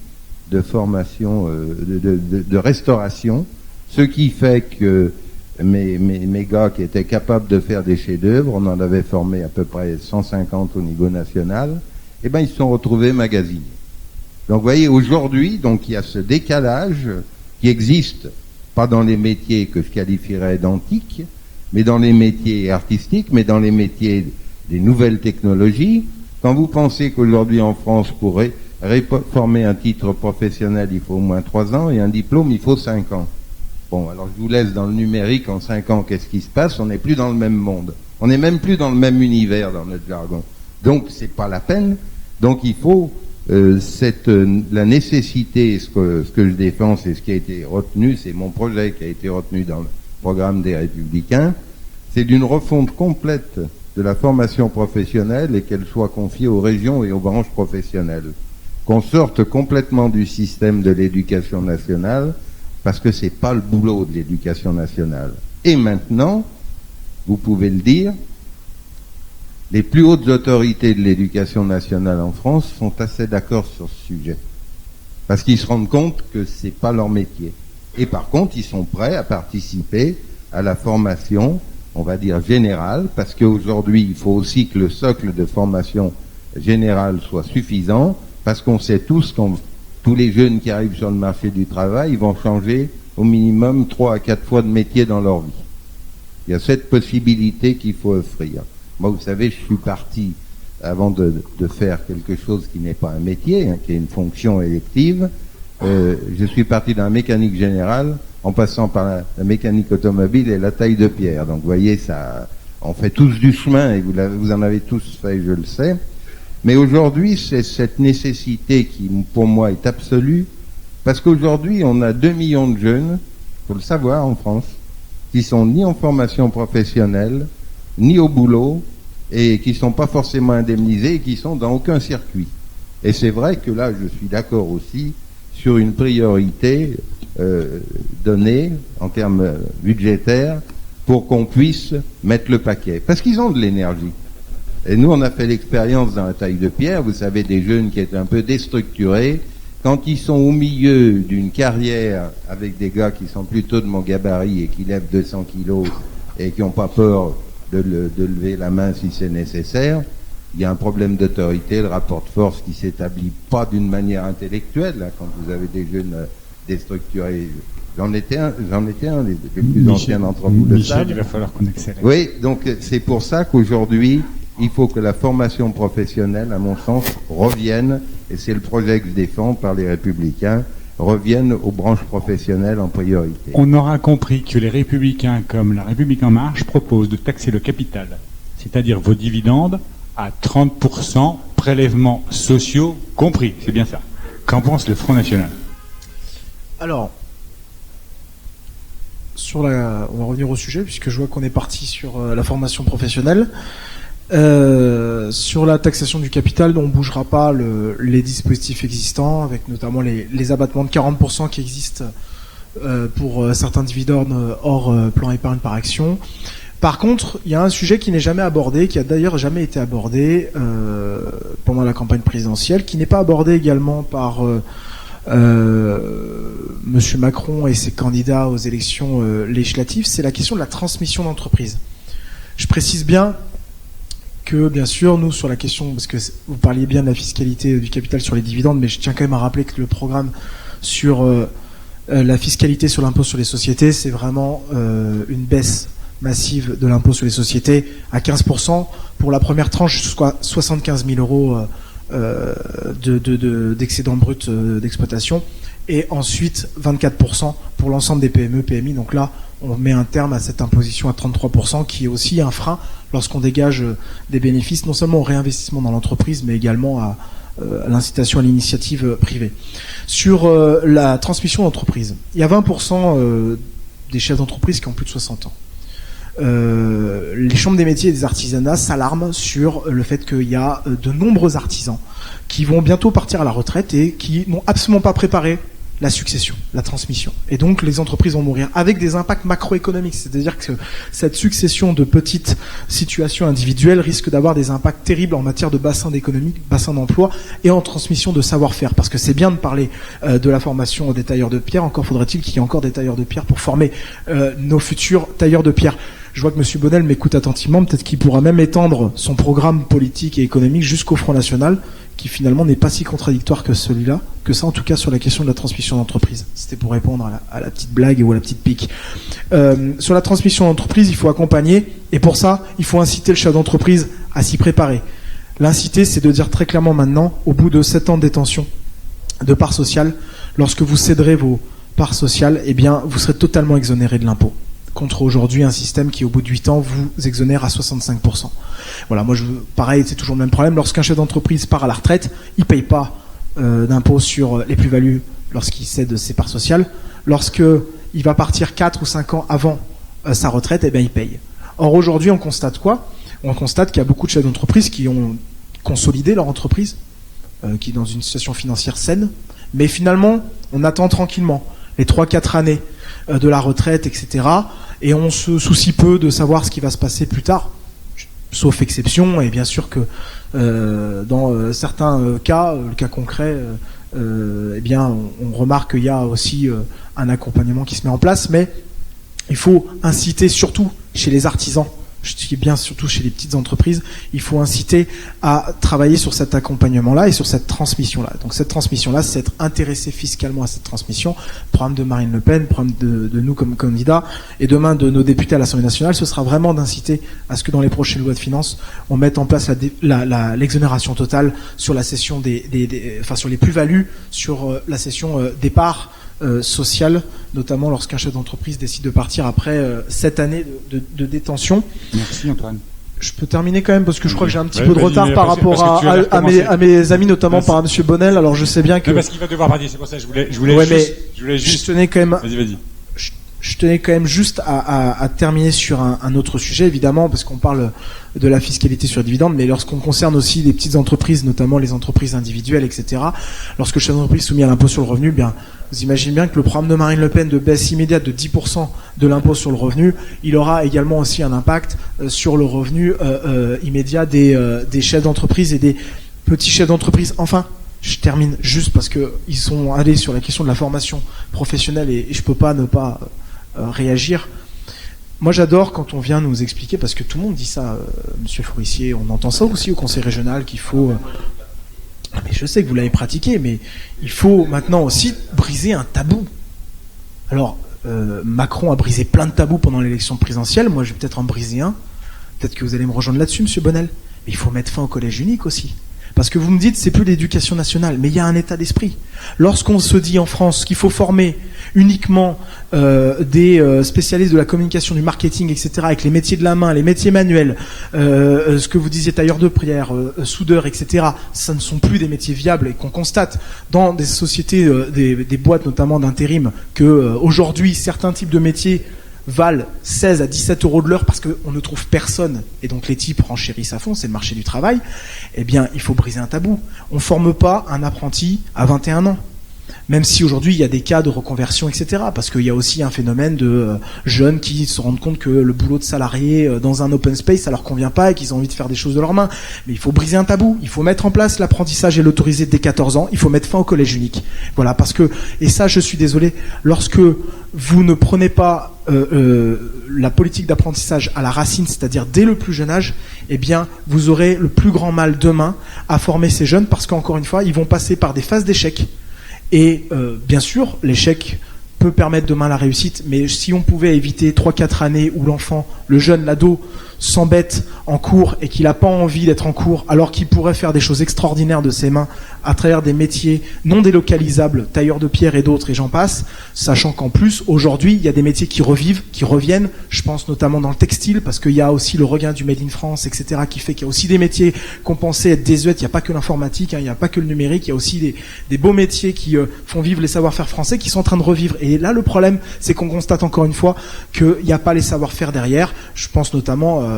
de formation, de restauration, ce qui fait que mes gars qui étaient capables de faire des chefs-d'œuvre, on en avait formé à peu près 150 au niveau national, eh ben ils se sont retrouvés magasinés. Donc vous voyez, aujourd'hui, donc il y a ce décalage qui existe, pas dans les métiers que je qualifierais d'antiques, mais dans les métiers artistiques, mais dans les métiers des nouvelles technologies. Quand vous pensez qu'aujourd'hui en France, pour former un titre professionnel, il faut au moins 3 ans, et un diplôme, il faut 5 ans. Bon, alors je vous laisse dans le numérique, en 5 ans, qu'est-ce qui se passe? On n'est plus dans le même monde. On n'est même plus dans le même univers dans notre jargon. Donc, c'est pas la peine. Donc, il faut la nécessité, ce que je défends, c'est ce qui a été retenu, c'est mon projet qui a été retenu dans le programme des Républicains, c'est d'une refonte complète de la formation professionnelle et qu'elle soit confiée aux régions et aux branches professionnelles. Qu'on sorte complètement du système de l'éducation nationale, parce que c'est pas le boulot de l'éducation nationale. Et maintenant, vous pouvez le dire, les plus hautes autorités de l'éducation nationale en France sont assez d'accord sur ce sujet. Parce qu'ils se rendent compte que c'est pas leur métier. Et par contre, ils sont prêts à participer à la formation, on va dire générale, parce qu'aujourd'hui, il faut aussi que le socle de formation générale soit suffisant, parce qu'on sait tous tous les jeunes qui arrivent sur le marché du travail, ils vont changer au minimum 3 à 4 fois de métier dans leur vie. Il y a cette possibilité qu'il faut offrir. Moi, vous savez, je suis parti, avant de faire quelque chose qui n'est pas un métier, qui est une fonction élective, je suis parti dans la mécanique générale, en passant par la mécanique automobile et la taille de pierre. Donc, vous voyez, ça, on fait tous du chemin, et vous en avez tous fait, je le sais. Mais aujourd'hui, c'est cette nécessité qui, pour moi, est absolue, parce qu'aujourd'hui, on a 2 millions de jeunes, faut le savoir en France, qui sont ni en formation professionnelle, ni au boulot, et qui sont pas forcément indemnisés, et qui sont dans aucun circuit. Et c'est vrai que là, je suis d'accord aussi sur une priorité donnée en termes budgétaires pour qu'on puisse mettre le paquet. Parce qu'ils ont de l'énergie. Et nous, on a fait l'expérience dans la taille de pierre, vous savez, des jeunes qui étaient un peu déstructurés. Quand ils sont au milieu d'une carrière avec des gars qui sont plutôt de mon gabarit et qui lèvent 200 kilos et qui n'ont pas peur de lever la main si c'est nécessaire, il y a un problème d'autorité, le rapport de force qui s'établit pas d'une manière intellectuelle, là, quand vous avez des jeunes déstructurés. J'en étais un, les plus anciens d'entre vous le savent. Il va falloir qu'on accélère. Oui, donc c'est pour ça qu'aujourd'hui, il faut que la formation professionnelle, à mon sens, revienne, et c'est le projet que je défends par les Républicains, revienne aux branches professionnelles en priorité. On aura compris que les Républicains, comme la République En Marche, proposent de taxer le capital, c'est-à-dire vos dividendes, à 30%, prélèvements sociaux compris. C'est bien ça. Qu'en pense le Front National? Alors, on va revenir au sujet, puisque je vois qu'on est parti sur la formation professionnelle. Sur la taxation du capital, on ne bougera pas les dispositifs existants, avec notamment les abattements de 40% qui existent pour certains dividendes hors plan épargne par action. Par contre, il y a un sujet qui n'est jamais abordé, qui a d'ailleurs jamais été abordé pendant la campagne présidentielle, qui n'est pas abordé également par Monsieur Macron et ses candidats aux élections législatives, c'est la question de la transmission d'entreprise. Je précise bien que, bien sûr, nous, sur la question, parce que vous parliez bien de la fiscalité du capital sur les dividendes, mais je tiens quand même à rappeler que le programme sur la fiscalité sur l'impôt sur les sociétés, c'est vraiment une baisse massive de l'impôt sur les sociétés à 15%. Pour la première tranche, soit 75 000 euros d'excédent brut d'exploitation. Et ensuite 24% pour l'ensemble des PME, PMI. Donc là, on met un terme à cette imposition à 33%, qui est aussi un frein lorsqu'on dégage des bénéfices, non seulement au réinvestissement dans l'entreprise, mais également à l'incitation à l'initiative privée. Sur la transmission d'entreprise, il y a 20% des chefs d'entreprise qui ont plus de 60 ans. Les chambres des métiers et des artisanats s'alarment sur le fait qu'il y a de nombreux artisans qui vont bientôt partir à la retraite et qui n'ont absolument pas préparé la succession, la transmission. Et donc les entreprises vont mourir avec des impacts macroéconomiques, c'est-à-dire que cette succession de petites situations individuelles risque d'avoir des impacts terribles en matière de bassin d'économie, bassin d'emploi et en transmission de savoir-faire. Parce que c'est bien de parler de la formation des tailleurs de pierre, encore faudrait-il qu'il y ait encore des tailleurs de pierre pour former nos futurs tailleurs de pierre. Je vois que M. Bonnel m'écoute attentivement, peut-être qu'il pourra même étendre son programme politique et économique jusqu'au Front National, qui finalement n'est pas si contradictoire que celui-là, que ça en tout cas sur la question de la transmission d'entreprise. C'était pour répondre à la petite blague ou à la petite pique. Sur la transmission d'entreprise, il faut accompagner, et pour ça, il faut inciter le chef d'entreprise à s'y préparer. L'inciter, c'est de dire très clairement maintenant, au bout de 7 ans de détention de parts sociales, lorsque vous céderez vos parts sociales, eh bien, vous serez totalement exonéré de l'impôt. Contre aujourd'hui un système qui, au bout de 8 ans, vous exonère à 65%. Voilà, moi, pareil, c'est toujours le même problème. Lorsqu'un chef d'entreprise part à la retraite, il ne paye pas d'impôt sur les plus-values lorsqu'il cède ses parts sociales. Lorsqu'il va partir 4 ou 5 ans avant sa retraite, eh bien, il paye. Or, aujourd'hui, on constate quoi ? On constate qu'il y a beaucoup de chefs d'entreprise qui ont consolidé leur entreprise, qui est dans une situation financière saine, mais finalement, on attend tranquillement les 3-4 années de la retraite, etc. Et on se soucie peu de savoir ce qui va se passer plus tard, sauf exception. Et bien sûr que dans certains cas, le cas concret, eh bien, on remarque qu'il y a aussi un accompagnement qui se met en place. Mais il faut inciter, surtout chez les artisans, je dis bien surtout chez les petites entreprises, il faut inciter à travailler sur cet accompagnement-là et sur cette transmission-là. Donc cette transmission-là, c'est être intéressé fiscalement à cette transmission. Programme de Marine Le Pen, programme de nous comme candidats, et demain de nos députés à l'Assemblée nationale, ce sera vraiment d'inciter à ce que dans les prochaines lois de finances, on mette en place l'exonération totale sur la cession enfin sur les plus-values, sur la cession des parts sociale, notamment lorsqu'un chef d'entreprise décide de partir après 7 années de détention. Merci Antoine. Je peux terminer quand même parce que je crois que j'ai un petit peu de retard par rapport à mes amis, notamment par M. Bonnel. Alors je sais bien que... Parce qu'il va devoir partir, c'est pour ça que je voulais juste... Je tenais quand même... Vas-y. Je tenais quand même juste à terminer sur un autre sujet, évidemment, parce qu'on parle de la fiscalité sur les dividendes, mais lorsqu'on concerne aussi les petites entreprises, notamment les entreprises individuelles, etc., lorsque le chef d'entreprise est soumis à l'impôt sur le revenu, bien, vous imaginez bien que le programme de Marine Le Pen de baisse immédiate de 10% de l'impôt sur le revenu, il aura également aussi un impact sur le revenu immédiat des chefs d'entreprise et des petits chefs d'entreprise. Enfin, je termine juste parce que ils sont allés sur la question de la formation professionnelle et je peux pas ne pas réagir. Moi, j'adore quand on vient nous expliquer, parce que tout le monde dit ça, Monsieur Forissier, on entend ça aussi au Conseil régional, qu'il faut... Mais je sais que vous l'avez pratiqué, mais il faut maintenant aussi briser un tabou. Alors, Macron a brisé plein de tabous pendant l'élection présidentielle, moi je vais peut-être en briser un. Peut-être que vous allez me rejoindre là-dessus, Monsieur Bonnel. Mais il faut mettre fin au collège unique aussi. Parce que vous me dites, c'est plus l'éducation nationale, mais il y a un état d'esprit. Lorsqu'on se dit en France qu'il faut former uniquement des spécialistes de la communication, du marketing, etc., avec les métiers de la main, les métiers manuels, ce que vous disiez, tailleur de prière, soudeur, etc., ça ne sont plus des métiers viables et qu'on constate dans des sociétés, des boîtes notamment d'intérim, que aujourd'hui certains types de métiers valent 16 à 17 euros de l'heure parce qu'on ne trouve personne et donc les types renchérissent à fond, c'est le marché du travail. Eh bien, il faut briser un tabou. On ne forme pas un apprenti à 21 ans. Même si aujourd'hui il y a des cas de reconversion, etc. Parce qu'il y a aussi un phénomène de jeunes qui se rendent compte que le boulot de salarié dans un open space ça leur convient pas et qu'ils ont envie de faire des choses de leurs mains. Mais il faut briser un tabou. Il faut mettre en place l'apprentissage et l'autoriser dès 14 ans. Il faut mettre fin au collège unique. Voilà, parce que, et ça je suis désolé, lorsque vous ne prenez pas la politique d'apprentissage à la racine, c'est-à-dire dès le plus jeune âge, eh bien vous aurez le plus grand mal demain à former ces jeunes parce qu'encore une fois ils vont passer par des phases d'échec. Et bien sûr, l'échec peut permettre demain la réussite, mais si on pouvait éviter 3-4 années où l'enfant, le jeune, l'ado, s'embête en cours et qu'il n'a pas envie d'être en cours, alors qu'il pourrait faire des choses extraordinaires de ses mains à travers des métiers non délocalisables, tailleur de pierre et d'autres, et j'en passe, sachant qu'en plus, aujourd'hui, il y a des métiers qui revivent, qui reviennent, je pense notamment dans le textile, parce qu'il y a aussi le regain du Made in France, etc., qui fait qu'il y a aussi des métiers qu'on pensait être désuets, il n'y a pas que l'informatique, il n'y a pas que le numérique, il y a aussi des beaux métiers qui font vivre les savoir-faire français, qui sont en train de revivre. Et là, le problème, c'est qu'on constate encore une fois qu'il n'y a pas les savoir-faire derrière. Je pense notamment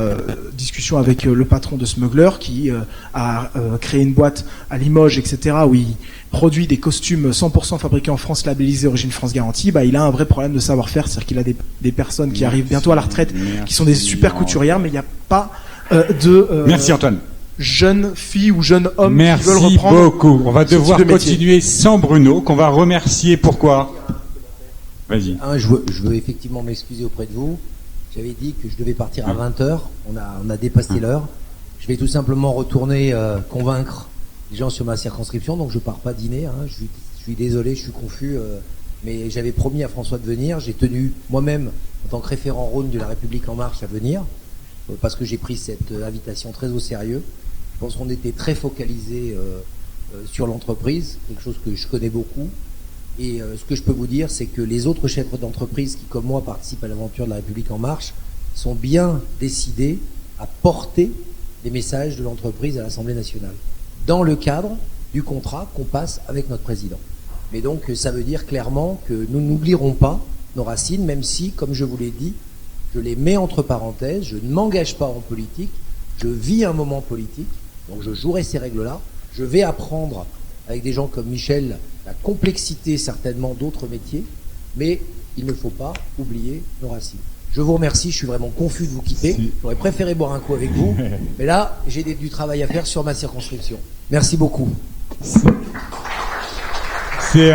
discussion avec le patron de Smuggler qui a créé une boîte à Limoges, etc., où il produit des costumes 100% fabriqués en France, labellisés Origine France Garantie. Il a un vrai problème de savoir-faire, c'est-à-dire qu'il a des personnes qui arrivent bientôt à la retraite, qui sont des super couturières, mais il n'y a pas Merci Antoine. Jeunes filles ou jeunes hommes qui veulent Merci reprendre. beaucoup. On va devoir continuer sans Bruno, qu'on va remercier. Pourquoi? Vas-y. Je veux effectivement m'excuser auprès de vous. J'avais dit que je devais partir à 20h. On a dépassé l'heure. Je vais tout simplement retourner convaincre les gens sur ma circonscription. Donc je pars pas dîner. Je suis désolé, je suis confus. Mais j'avais promis à François de venir. J'ai tenu moi-même, en tant que référent Rhône de La République En Marche, à venir. Parce que j'ai pris cette invitation très au sérieux. Je pense qu'on était très focalisé sur l'entreprise. Quelque chose que je connais beaucoup. Et ce que je peux vous dire, c'est que les autres chefs d'entreprise qui, comme moi, participent à l'aventure de La République En Marche, sont bien décidés à porter les messages de l'entreprise à l'Assemblée nationale, dans le cadre du contrat qu'on passe avec notre président. Mais donc, ça veut dire clairement que nous n'oublierons pas nos racines, même si, comme je vous l'ai dit, je les mets entre parenthèses, je ne m'engage pas en politique, je vis un moment politique, donc je jouerai ces règles-là, je vais apprendre avec des gens comme Michel la complexité certainement d'autres métiers, mais il ne faut pas oublier nos racines. Je vous remercie, je suis vraiment confus de vous quitter. J'aurais préféré boire un coup avec vous, mais là, j'ai du travail à faire sur ma circonscription. Merci beaucoup. C'est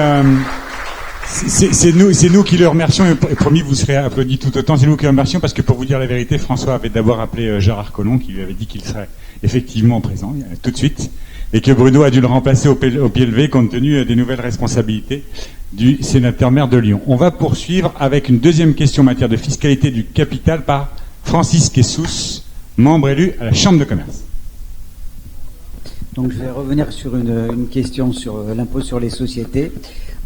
nous qui le remercions, et promis, vous serez applaudis tout autant. C'est nous qui le remercions parce que, pour vous dire la vérité, François avait d'abord appelé Gérard Collomb, qui lui avait dit qu'il serait effectivement présent tout de suite, et que Bruno a dû le remplacer au pied levé compte tenu des nouvelles responsabilités du sénateur maire de Lyon. On va poursuivre avec une deuxième question en matière de fiscalité du capital par Francis Kessous, membre élu à la Chambre de commerce. Donc je vais revenir sur une question sur l'impôt sur les sociétés.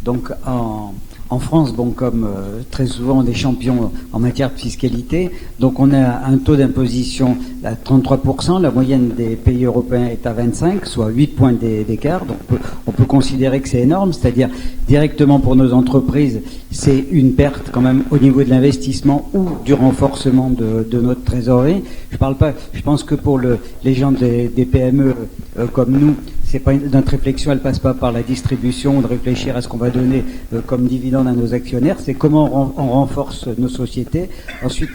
Donc en France, comme très souvent on est champion en matière de fiscalité, donc on a un taux d'imposition à 33%, la moyenne des pays européens est à 25%, soit 8 points d'écart. Donc on peut considérer que c'est énorme, c'est-à-dire directement pour nos entreprises, c'est une perte quand même au niveau de l'investissement ou du renforcement de notre trésorerie. Je pense que pour les gens des PME comme nous, c'est pas notre réflexion, elle passe pas par la distribution, de réfléchir à ce qu'on va donner comme dividende à nos actionnaires, c'est comment on renforce nos sociétés. Ensuite,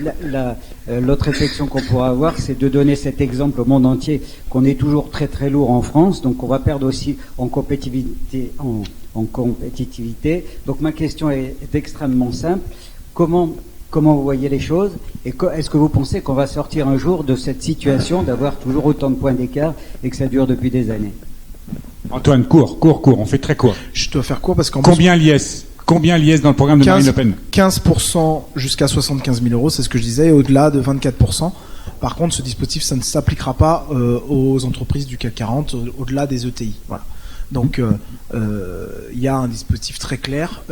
l'autre réflexion qu'on pourra avoir, c'est de donner cet exemple au monde entier qu'on est toujours très très lourd en France, donc on va perdre aussi en compétitivité. Donc ma question est extrêmement simple. Comment vous voyez les choses et est-ce que vous pensez qu'on va sortir un jour de cette situation d'avoir toujours autant de points d'écart et que ça dure depuis des années? Antoine, court, on fait très court. Je dois faire court parce qu'en Combien l'IS dans le programme de Marine Le Pen? 15% jusqu'à 75 000 euros, c'est ce que je disais, et au-delà de 24%. Par contre, ce dispositif, ça ne s'appliquera pas aux entreprises du CAC 40, au-delà des ETI. Voilà. Donc, il y a un dispositif très clair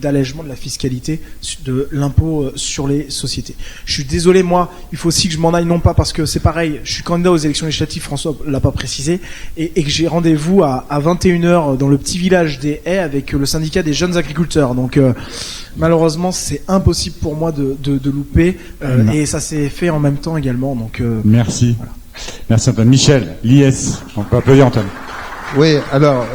d'allègement de la fiscalité de l'impôt sur les sociétés. Je suis désolé, moi, il faut aussi que je m'en aille, non pas parce que c'est pareil, je suis candidat aux élections législatives, François l'a pas précisé, et que j'ai rendez-vous à 21h dans le petit village des Haies avec le syndicat des jeunes agriculteurs. Donc, malheureusement, c'est impossible pour moi de louper, et ça s'est fait en même temps également. Donc, merci. Voilà. Merci Antoine. Michel, l'IS, on peut applaudir Antoine. Oui, alors,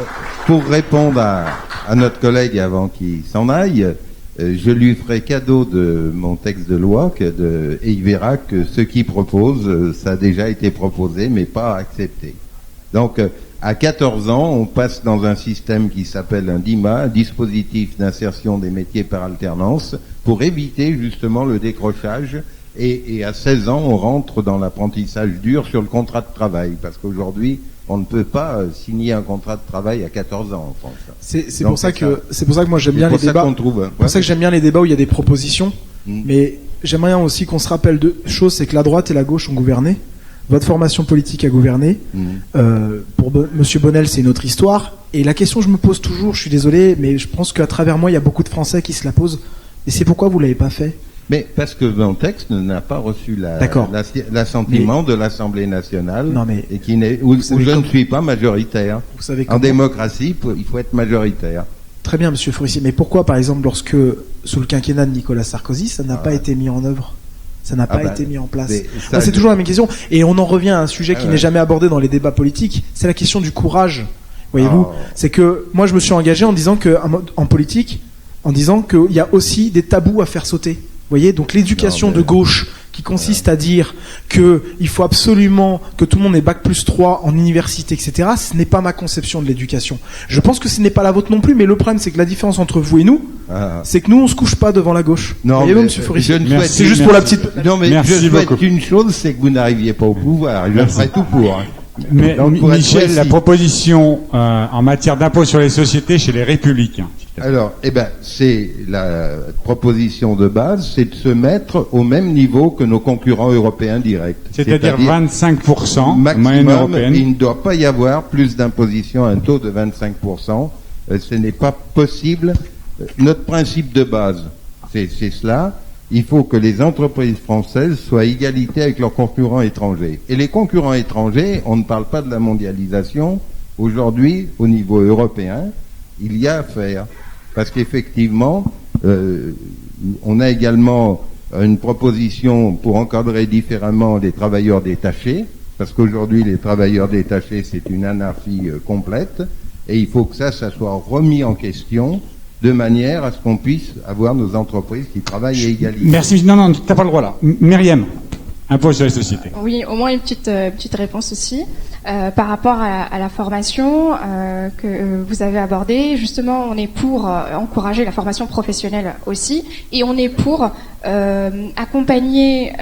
pour répondre à notre collègue avant qu'il s'en aille, je lui ferai cadeau de mon texte de loi et il verra que ce qu'il propose, ça a déjà été proposé, mais pas accepté. Donc, à 14 ans, on passe dans un système qui s'appelle un DIMA, un dispositif d'insertion des métiers par alternance, pour éviter justement le décrochage. Et à 16 ans, on rentre dans l'apprentissage dur sur le contrat de travail, parce qu'aujourd'hui, on ne peut pas signer un contrat de travail à 14 ans en France. C'est pour ça que moi j'aime bien les c'est débats. pour ça que j'aime bien les débats où il y a des propositions. Mais j'aimerais bien aussi qu'on se rappelle deux choses, c'est que la droite et la gauche ont gouverné. Votre formation politique a gouverné. Pour Monsieur Bonnel, c'est une autre histoire. Et la question que je me pose toujours, je suis désolé, mais je pense qu'à travers moi, il y a beaucoup de Français qui se la posent. Et c'est pourquoi vous l'avez pas fait. Mais parce que mon texte n'a pas reçu l'assentiment de l'Assemblée nationale, et où je ne suis pas majoritaire. Vous savez en démocratie, il faut être majoritaire. Très bien, Monsieur Forissier. Mais pourquoi, par exemple, lorsque sous le quinquennat de Nicolas Sarkozy, ça n'a pas été mis en œuvre? Ça n'a pas été mis en place. C'est toujours la même question. Et on en revient à un sujet qui n'est jamais abordé dans les débats politiques. C'est la question du courage. Voyez-vous, c'est que moi je me suis engagé en disant que en politique, en disant qu'il y a aussi des tabous à faire sauter. Vous voyez, donc l'éducation de gauche qui consiste à dire qu'il faut absolument que tout le monde ait bac+3 en université, etc. Ce n'est pas ma conception de l'éducation. Je pense que ce n'est pas la vôtre non plus, mais le problème c'est que la différence entre vous et nous, c'est que nous on se couche pas devant la gauche. Non, voyez-vous, Monsieur Forissier, c'est juste pour la petite. Non, mais je souhaite une chose, c'est que vous n'arriviez pas au pouvoir. Je ferai tout pour. Mais Michel, la proposition en matière d'impôt sur les sociétés chez les Républicains. Alors, c'est la proposition de base, c'est de se mettre au même niveau que nos concurrents européens directs. C'est-à-dire 25% maximum. Européenne. Il ne doit pas y avoir plus d'imposition à un taux de 25%. Ce n'est pas possible. Notre principe de base, c'est cela. Il faut que les entreprises françaises soient à égalité avec leurs concurrents étrangers. Et les concurrents étrangers, on ne parle pas de la mondialisation. Aujourd'hui, au niveau européen, il y a à faire. Parce qu'effectivement, on a également une proposition pour encadrer différemment les travailleurs détachés. Parce qu'aujourd'hui, les travailleurs détachés, c'est une anarchie complète. Et il faut que ça soit remis en question, de manière à ce qu'on puisse avoir nos entreprises qui travaillent à égalité. Merci. Non, t'as pas le droit là. Myriam, impôt sur les sociétés. Oui, au moins une petite réponse aussi. Par rapport à la formation que vous avez abordée, justement, on est pour encourager la formation professionnelle aussi, et on est pour accompagner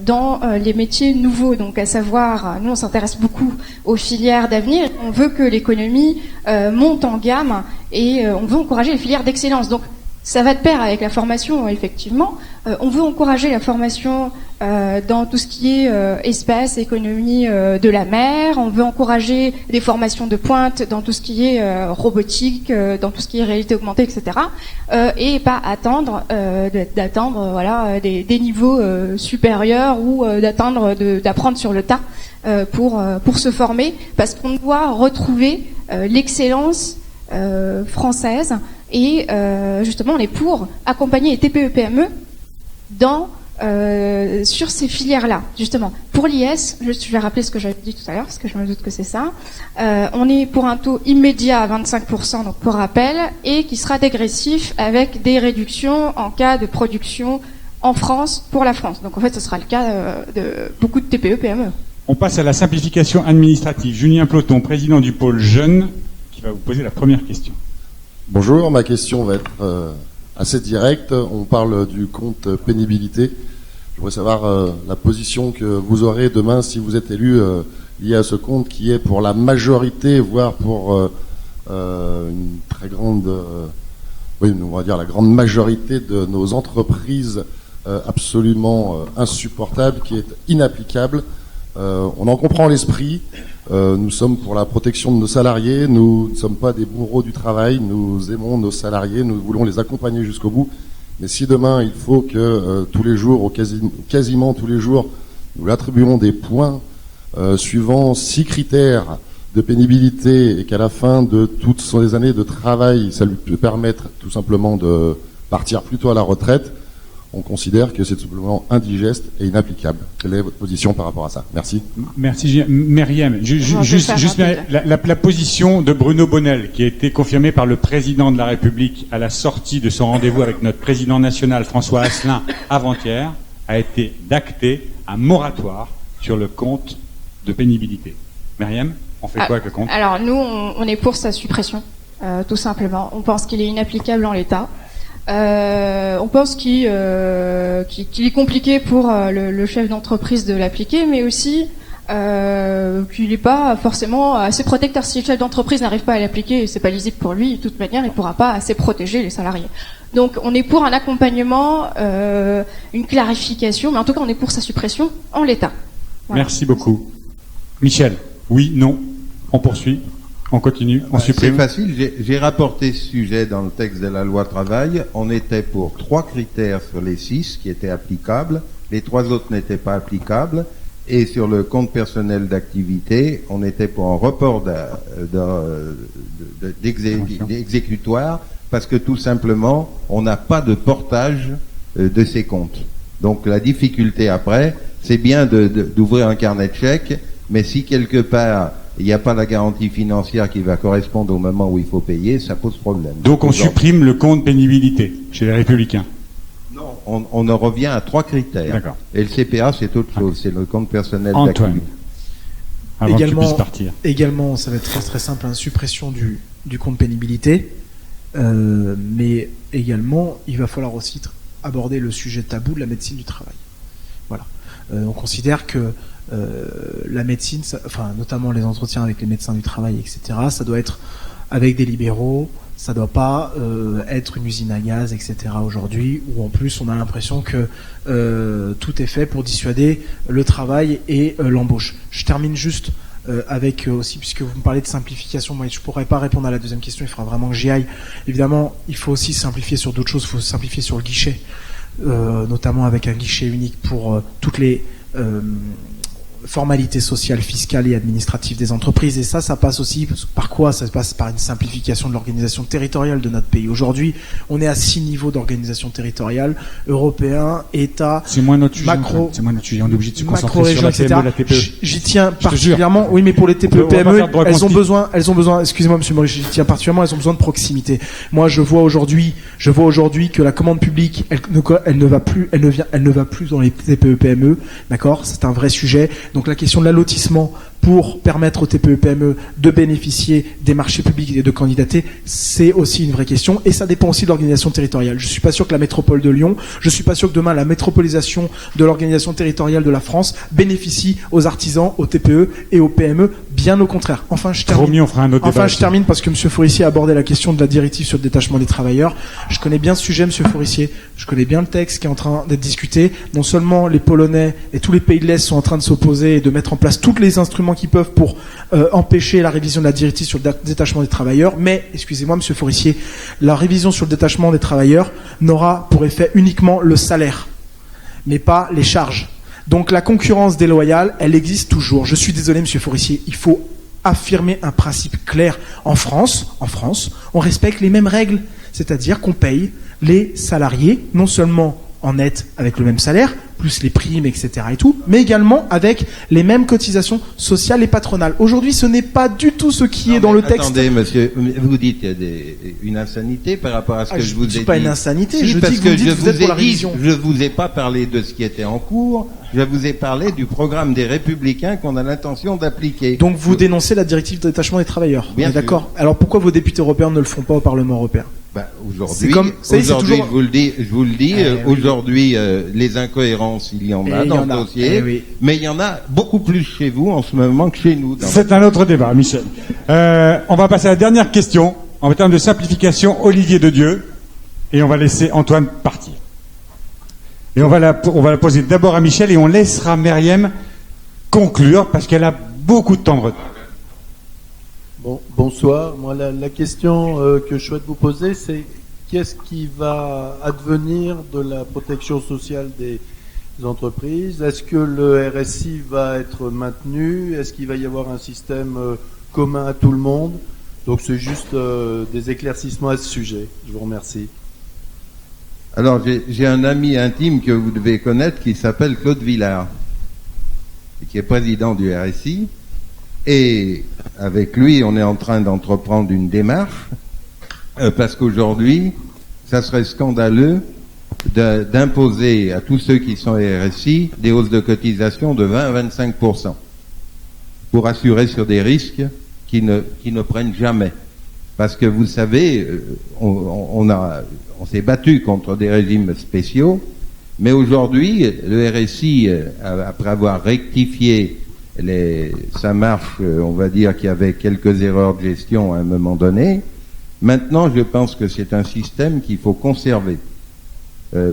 dans les métiers nouveaux. Donc, à savoir, nous, on s'intéresse beaucoup aux filières d'avenir. On veut que l'économie monte en gamme et on veut encourager les filières d'excellence. Donc, ça va de pair avec la formation, effectivement. On veut encourager la formation dans tout ce qui est espace, économie de la mer. On veut encourager des formations de pointe dans tout ce qui est robotique, dans tout ce qui est réalité augmentée, etc. Et pas attendre d'atteindre des niveaux supérieurs ou d'apprendre sur le tas pour se former, parce qu'on doit retrouver l'excellence française. Et justement, on est pour accompagner les TPE-PME sur ces filières-là, justement. Pour l'IS, je vais rappeler ce que j'avais dit tout à l'heure, parce que je me doute que c'est ça. On est pour un taux immédiat à 25%, donc pour rappel, et qui sera dégressif avec des réductions en cas de production en France pour la France. Donc en fait, ce sera le cas de beaucoup de TPE-PME. On passe à la simplification administrative. Julien Ploton, président du pôle Jeunes, qui va vous poser la première question. Bonjour, ma question va être assez directe. On parle du compte pénibilité. Je voudrais savoir la position que vous aurez demain si vous êtes élu lié à ce compte, qui est pour la majorité, voire pour une très grande, on va dire la grande majorité de nos entreprises absolument insupportable, qui est inapplicable. On en comprend l'esprit. Nous sommes pour la protection de nos salariés. Nous ne sommes pas des bourreaux du travail. Nous aimons nos salariés. Nous voulons les accompagner jusqu'au bout. Mais si demain, il faut que tous les jours, ou quasiment tous les jours, nous lui attribuons des points suivant 6 critères de pénibilité, et qu'à la fin de toutes ces années de travail, ça lui peut permettre tout simplement de partir plus tôt à la retraite, on considère que c'est tout simplement indigeste et inapplicable. Quelle est votre position par rapport à ça? Merci. Merci, Myriam. Juste la position de Bruno Bonnel, qui a été confirmée par le président de la République à la sortie de son rendez-vous avec notre président national François Asselin avant-hier, a été d'acter un moratoire sur le compte de pénibilité. Myriam, on fait quoi avec le compte? Alors nous, on est pour sa suppression, tout simplement. On pense qu'il est inapplicable en l'état. On pense qu'il est compliqué pour le chef d'entreprise de l'appliquer, mais aussi qu'il n'est pas forcément assez protecteur. Si le chef d'entreprise n'arrive pas à l'appliquer, c'est pas lisible pour lui, de toute manière, il ne pourra pas assez protéger les salariés. Donc on est pour un accompagnement, une clarification, mais en tout cas on est pour sa suppression en l'état. Voilà. Merci beaucoup. Michel, oui, non, on poursuit, on continue, on supprime. C'est facile, j'ai rapporté ce sujet dans le texte de la loi travail. On était pour 3 critères sur les 6 qui étaient applicables, les 3 autres n'étaient pas applicables. Et sur le compte personnel d'activité, on était pour un report d'exécutoire parce que tout simplement, on n'a pas de portage de ces comptes. Donc la difficulté après, c'est bien d'ouvrir un carnet de chèques, mais si quelque part il n'y a pas la garantie financière qui va correspondre au moment où il faut payer, ça pose problème. Donc on supprime le compte pénibilité chez les Républicains. Non, on en revient à 3 critères. D'accord. Et le CPA, c'est autre chose, c'est le compte personnel Antoine, d'activité. avant que tu puisses partir. Également, ça va être très très simple, suppression du compte pénibilité. Mais également, il va falloir aussi aborder le sujet tabou de la médecine du travail. Voilà. On considère que la médecine, notamment les entretiens avec les médecins du travail, etc., ça doit être avec des libéraux, ça doit pas être une usine à gaz, etc. aujourd'hui, où en plus on a l'impression que tout est fait pour dissuader le travail et l'embauche. Je termine juste avec aussi, puisque vous me parlez de simplification, moi je pourrais pas répondre à la deuxième question, il faudra vraiment que j'y aille. Évidemment, il faut aussi simplifier sur d'autres choses, il faut simplifier sur le guichet, notamment avec un guichet unique pour toutes les formalités sociales, fiscales et administratives des entreprises. Et ça passe aussi par quoi? Ça passe par une simplification de l'organisation territoriale de notre pays. Aujourd'hui, on est à 6 niveaux d'organisation territoriale, européen, État, c'est moins notre sujet, macro, c'est moins notre sujet. On est obligé de se concentrer sur la etc. PME, la TPE. J'y tiens particulièrement. Oui, mais pour les TPE, PME, elles ont besoin, excusez-moi, monsieur Maurice, j'y tiens particulièrement, elles ont besoin de proximité. Moi, je vois aujourd'hui que la commande publique, elle ne va plus dans les TPE, PME. D'accord? C'est un vrai sujet. Donc la question de l'allotissement pour permettre aux TPE-PME de bénéficier des marchés publics et de candidater, c'est aussi une vraie question. Et ça dépend aussi de l'organisation territoriale. Je ne suis pas sûr que la métropole de Lyon, je ne suis pas sûr que demain la métropolisation de l'organisation territoriale de la France bénéficie aux artisans, aux TPE et aux PME. Bien au contraire. Enfin, je termine parce que M. Forissier a abordé la question de la directive sur le détachement des travailleurs. Je connais bien ce sujet, M. Forissier. Je connais bien le texte qui est en train d'être discuté. Non seulement les Polonais et tous les pays de l'Est sont en train de s'opposer et de mettre en place tous les instruments qu'ils peuvent pour empêcher la révision de la directive sur le détachement des travailleurs, mais, excusez-moi, M. Forissier, la révision sur le détachement des travailleurs n'aura pour effet uniquement le salaire, mais pas les charges. Donc la concurrence déloyale, elle existe toujours. Je suis désolé, M. Forissier, il faut affirmer un principe clair. En France, on respecte les mêmes règles, c'est-à-dire qu'on paye les salariés, non seulement en net avec le même salaire, plus les primes, etc. et tout, mais également avec les mêmes cotisations sociales et patronales. Aujourd'hui, ce n'est pas du tout ce qui est dans le texte. Attendez, monsieur, vous dites qu'il y a une insanité par rapport à ce que je vous ai dit. Je ne dis pas une insanité, si, je dis que vous êtes pour la révision. Je ne vous ai pas parlé de ce qui était en cours, je vous ai parlé du programme des Républicains qu'on a l'intention d'appliquer. Donc vous dénoncez la directive de détachement des travailleurs. Bien d'accord. Alors pourquoi vos députés européens ne le font pas au Parlement européen? Aujourd'hui, je vous le dis, aujourd'hui, les incohérences, il y en a dans le dossier, mais il y en a beaucoup plus chez vous en ce moment que chez nous. C'est un autre débat, Michel. On va passer à la dernière question, en termes de simplification, Olivier de Dieu, et on va laisser Antoine partir. Et on va la poser d'abord à Michel, et on laissera Myriam conclure, parce qu'elle a beaucoup de temps de retard. Bonsoir. Moi, la question que je souhaite vous poser, c'est qu'est-ce qui va advenir de la protection sociale des entreprises? Est-ce que le RSI va être maintenu? Est-ce qu'il va y avoir un système commun à tout le monde? Donc, c'est juste des éclaircissements à ce sujet. Je vous remercie. Alors, j'ai un ami intime que vous devez connaître qui s'appelle Claude Villard, qui est président du RSI. Et avec lui, on est en train d'entreprendre une démarche, parce qu'aujourd'hui, ça serait scandaleux d'imposer à tous ceux qui sont RSI des hausses de cotisation de 20 à 25%, pour assurer sur des risques qui ne prennent jamais. Parce que vous savez, on s'est battu contre des régimes spéciaux, mais aujourd'hui, le RSI, après avoir rectifié ça marche, on va dire qu'il y avait quelques erreurs de gestion à un moment donné. Maintenant, je pense que c'est un système qu'il faut conserver,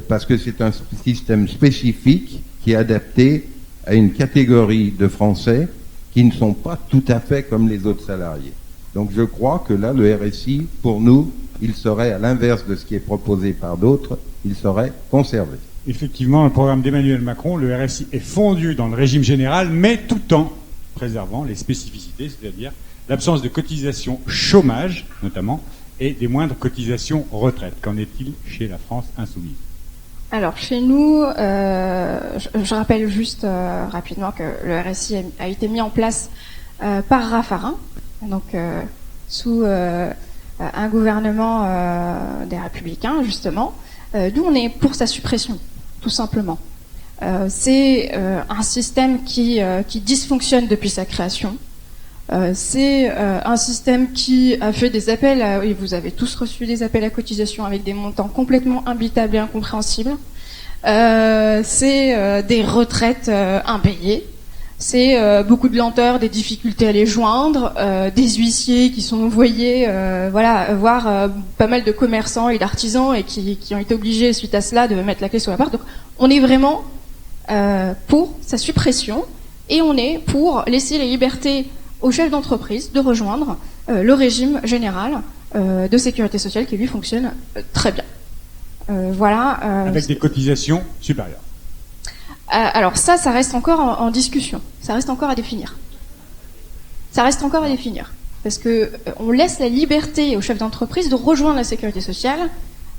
parce que c'est un système spécifique qui est adapté à une catégorie de Français qui ne sont pas tout à fait comme les autres salariés. Donc je crois que là, le RSI, pour nous, il serait à l'inverse de ce qui est proposé par d'autres, il serait conservé. Effectivement, le programme d'Emmanuel Macron, le RSI est fondu dans le régime général, mais tout en préservant les spécificités, c'est-à-dire l'absence de cotisation chômage, notamment, et des moindres cotisations retraite. Qu'en est-il chez la France insoumise? Alors, chez nous, je rappelle juste rapidement que le RSI a été mis en place par Raffarin, donc sous un gouvernement des Républicains, justement. Nous, on est pour sa suppression, tout simplement. C'est un système qui dysfonctionne depuis sa création. C'est un système qui a fait des appels, et vous avez tous reçu des appels à cotisation avec des montants complètement imbitables et incompréhensibles. C'est des retraites impayées. C'est beaucoup de lenteur, des difficultés à les joindre, des huissiers qui sont envoyés, voir pas mal de commerçants et d'artisans et qui ont été obligés suite à cela de mettre la clé sur la porte. Donc on est vraiment pour sa suppression et on est pour laisser la liberté aux chefs d'entreprise de rejoindre le régime général de sécurité sociale qui lui fonctionne très bien. Avec des cotisations supérieures. Alors ça reste encore en discussion. Ça reste encore à définir. Parce que on laisse la liberté aux chefs d'entreprise de rejoindre la sécurité sociale,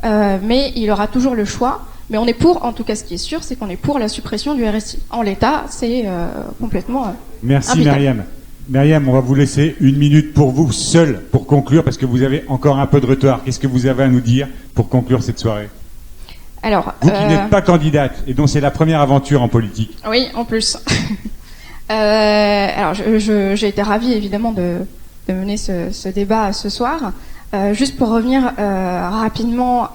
mais il aura toujours le choix. Mais on est pour, en tout cas ce qui est sûr, c'est qu'on est pour la suppression du RSI. En l'état, c'est complètement Merci imbitable. Myriam, on va vous laisser 1 minute pour vous seul pour conclure, parce que vous avez encore un peu de retard. Qu'est-ce que vous avez à nous dire pour conclure cette soirée? Alors, vous qui n'êtes pas candidate et dont c'est la première aventure en politique. Oui, en plus. Alors, j'ai été ravie évidemment de mener ce débat ce soir. Juste pour revenir rapidement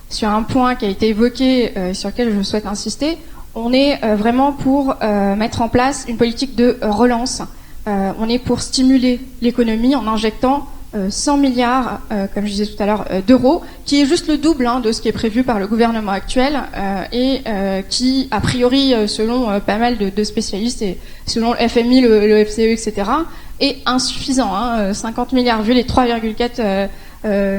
sur un point qui a été évoqué, sur lequel je souhaite insister, on est vraiment pour mettre en place une politique de relance. On est pour stimuler l'économie en injectant 100 milliards, comme je disais tout à l'heure, d'euros, qui est juste le double de ce qui est prévu par le gouvernement actuel et qui, a priori, selon pas mal de spécialistes et selon le FMI, le FCE, etc., est insuffisant. 50 milliards vu les 3,4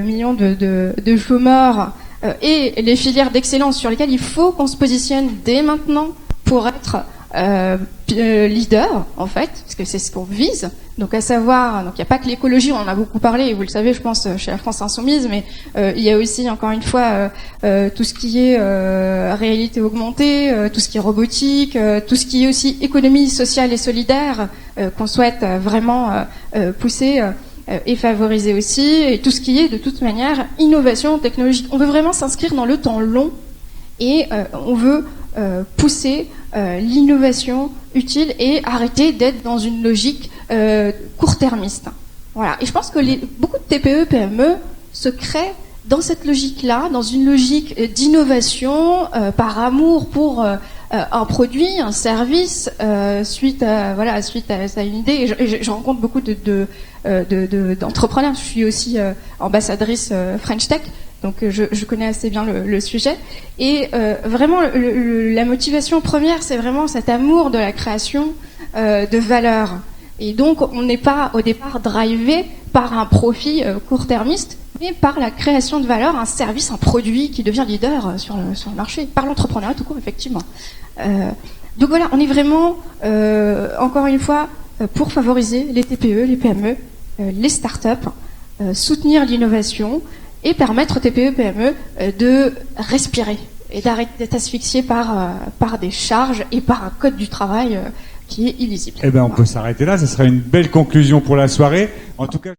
millions de chômeurs et les filières d'excellence sur lesquelles il faut qu'on se positionne dès maintenant pour être leader, en fait, parce que c'est ce qu'on vise. Donc, à savoir, donc il n'y a pas que l'écologie, on en a beaucoup parlé, et vous le savez, je pense, chez la France Insoumise, mais il y a aussi, encore une fois, tout ce qui est réalité augmentée, tout ce qui est robotique, tout ce qui est aussi économie sociale et solidaire, qu'on souhaite vraiment pousser et favoriser aussi, et tout ce qui est, de toute manière, innovation technologique. On veut vraiment s'inscrire dans le temps long, et on veut pousser l'innovation utile et arrêter d'être dans une logique court-termiste. Voilà. Et je pense que beaucoup de TPE, PME se créent dans cette logique-là, dans une logique d'innovation, par amour pour un produit, un service, suite à une idée. Et je rencontre beaucoup d'entrepreneurs. Je suis aussi ambassadrice French Tech. Donc je connais assez bien le sujet. Et vraiment, la motivation première, c'est vraiment cet amour de la création de valeur. Et donc, on n'est pas au départ drivé par un profit court-termiste, mais par la création de valeur, un service, un produit qui devient leader sur le marché, par l'entrepreneuriat tout court, effectivement. Donc voilà, on est vraiment, encore une fois, pour favoriser les TPE, les PME, les startups, soutenir l'innovation, et permettre aux TPE-PME de respirer et d'arrêter d'être asphyxiés par des charges et par un code du travail qui est illisible. Eh bien, on peut s'arrêter là, ce serait une belle conclusion pour la soirée. En tout cas...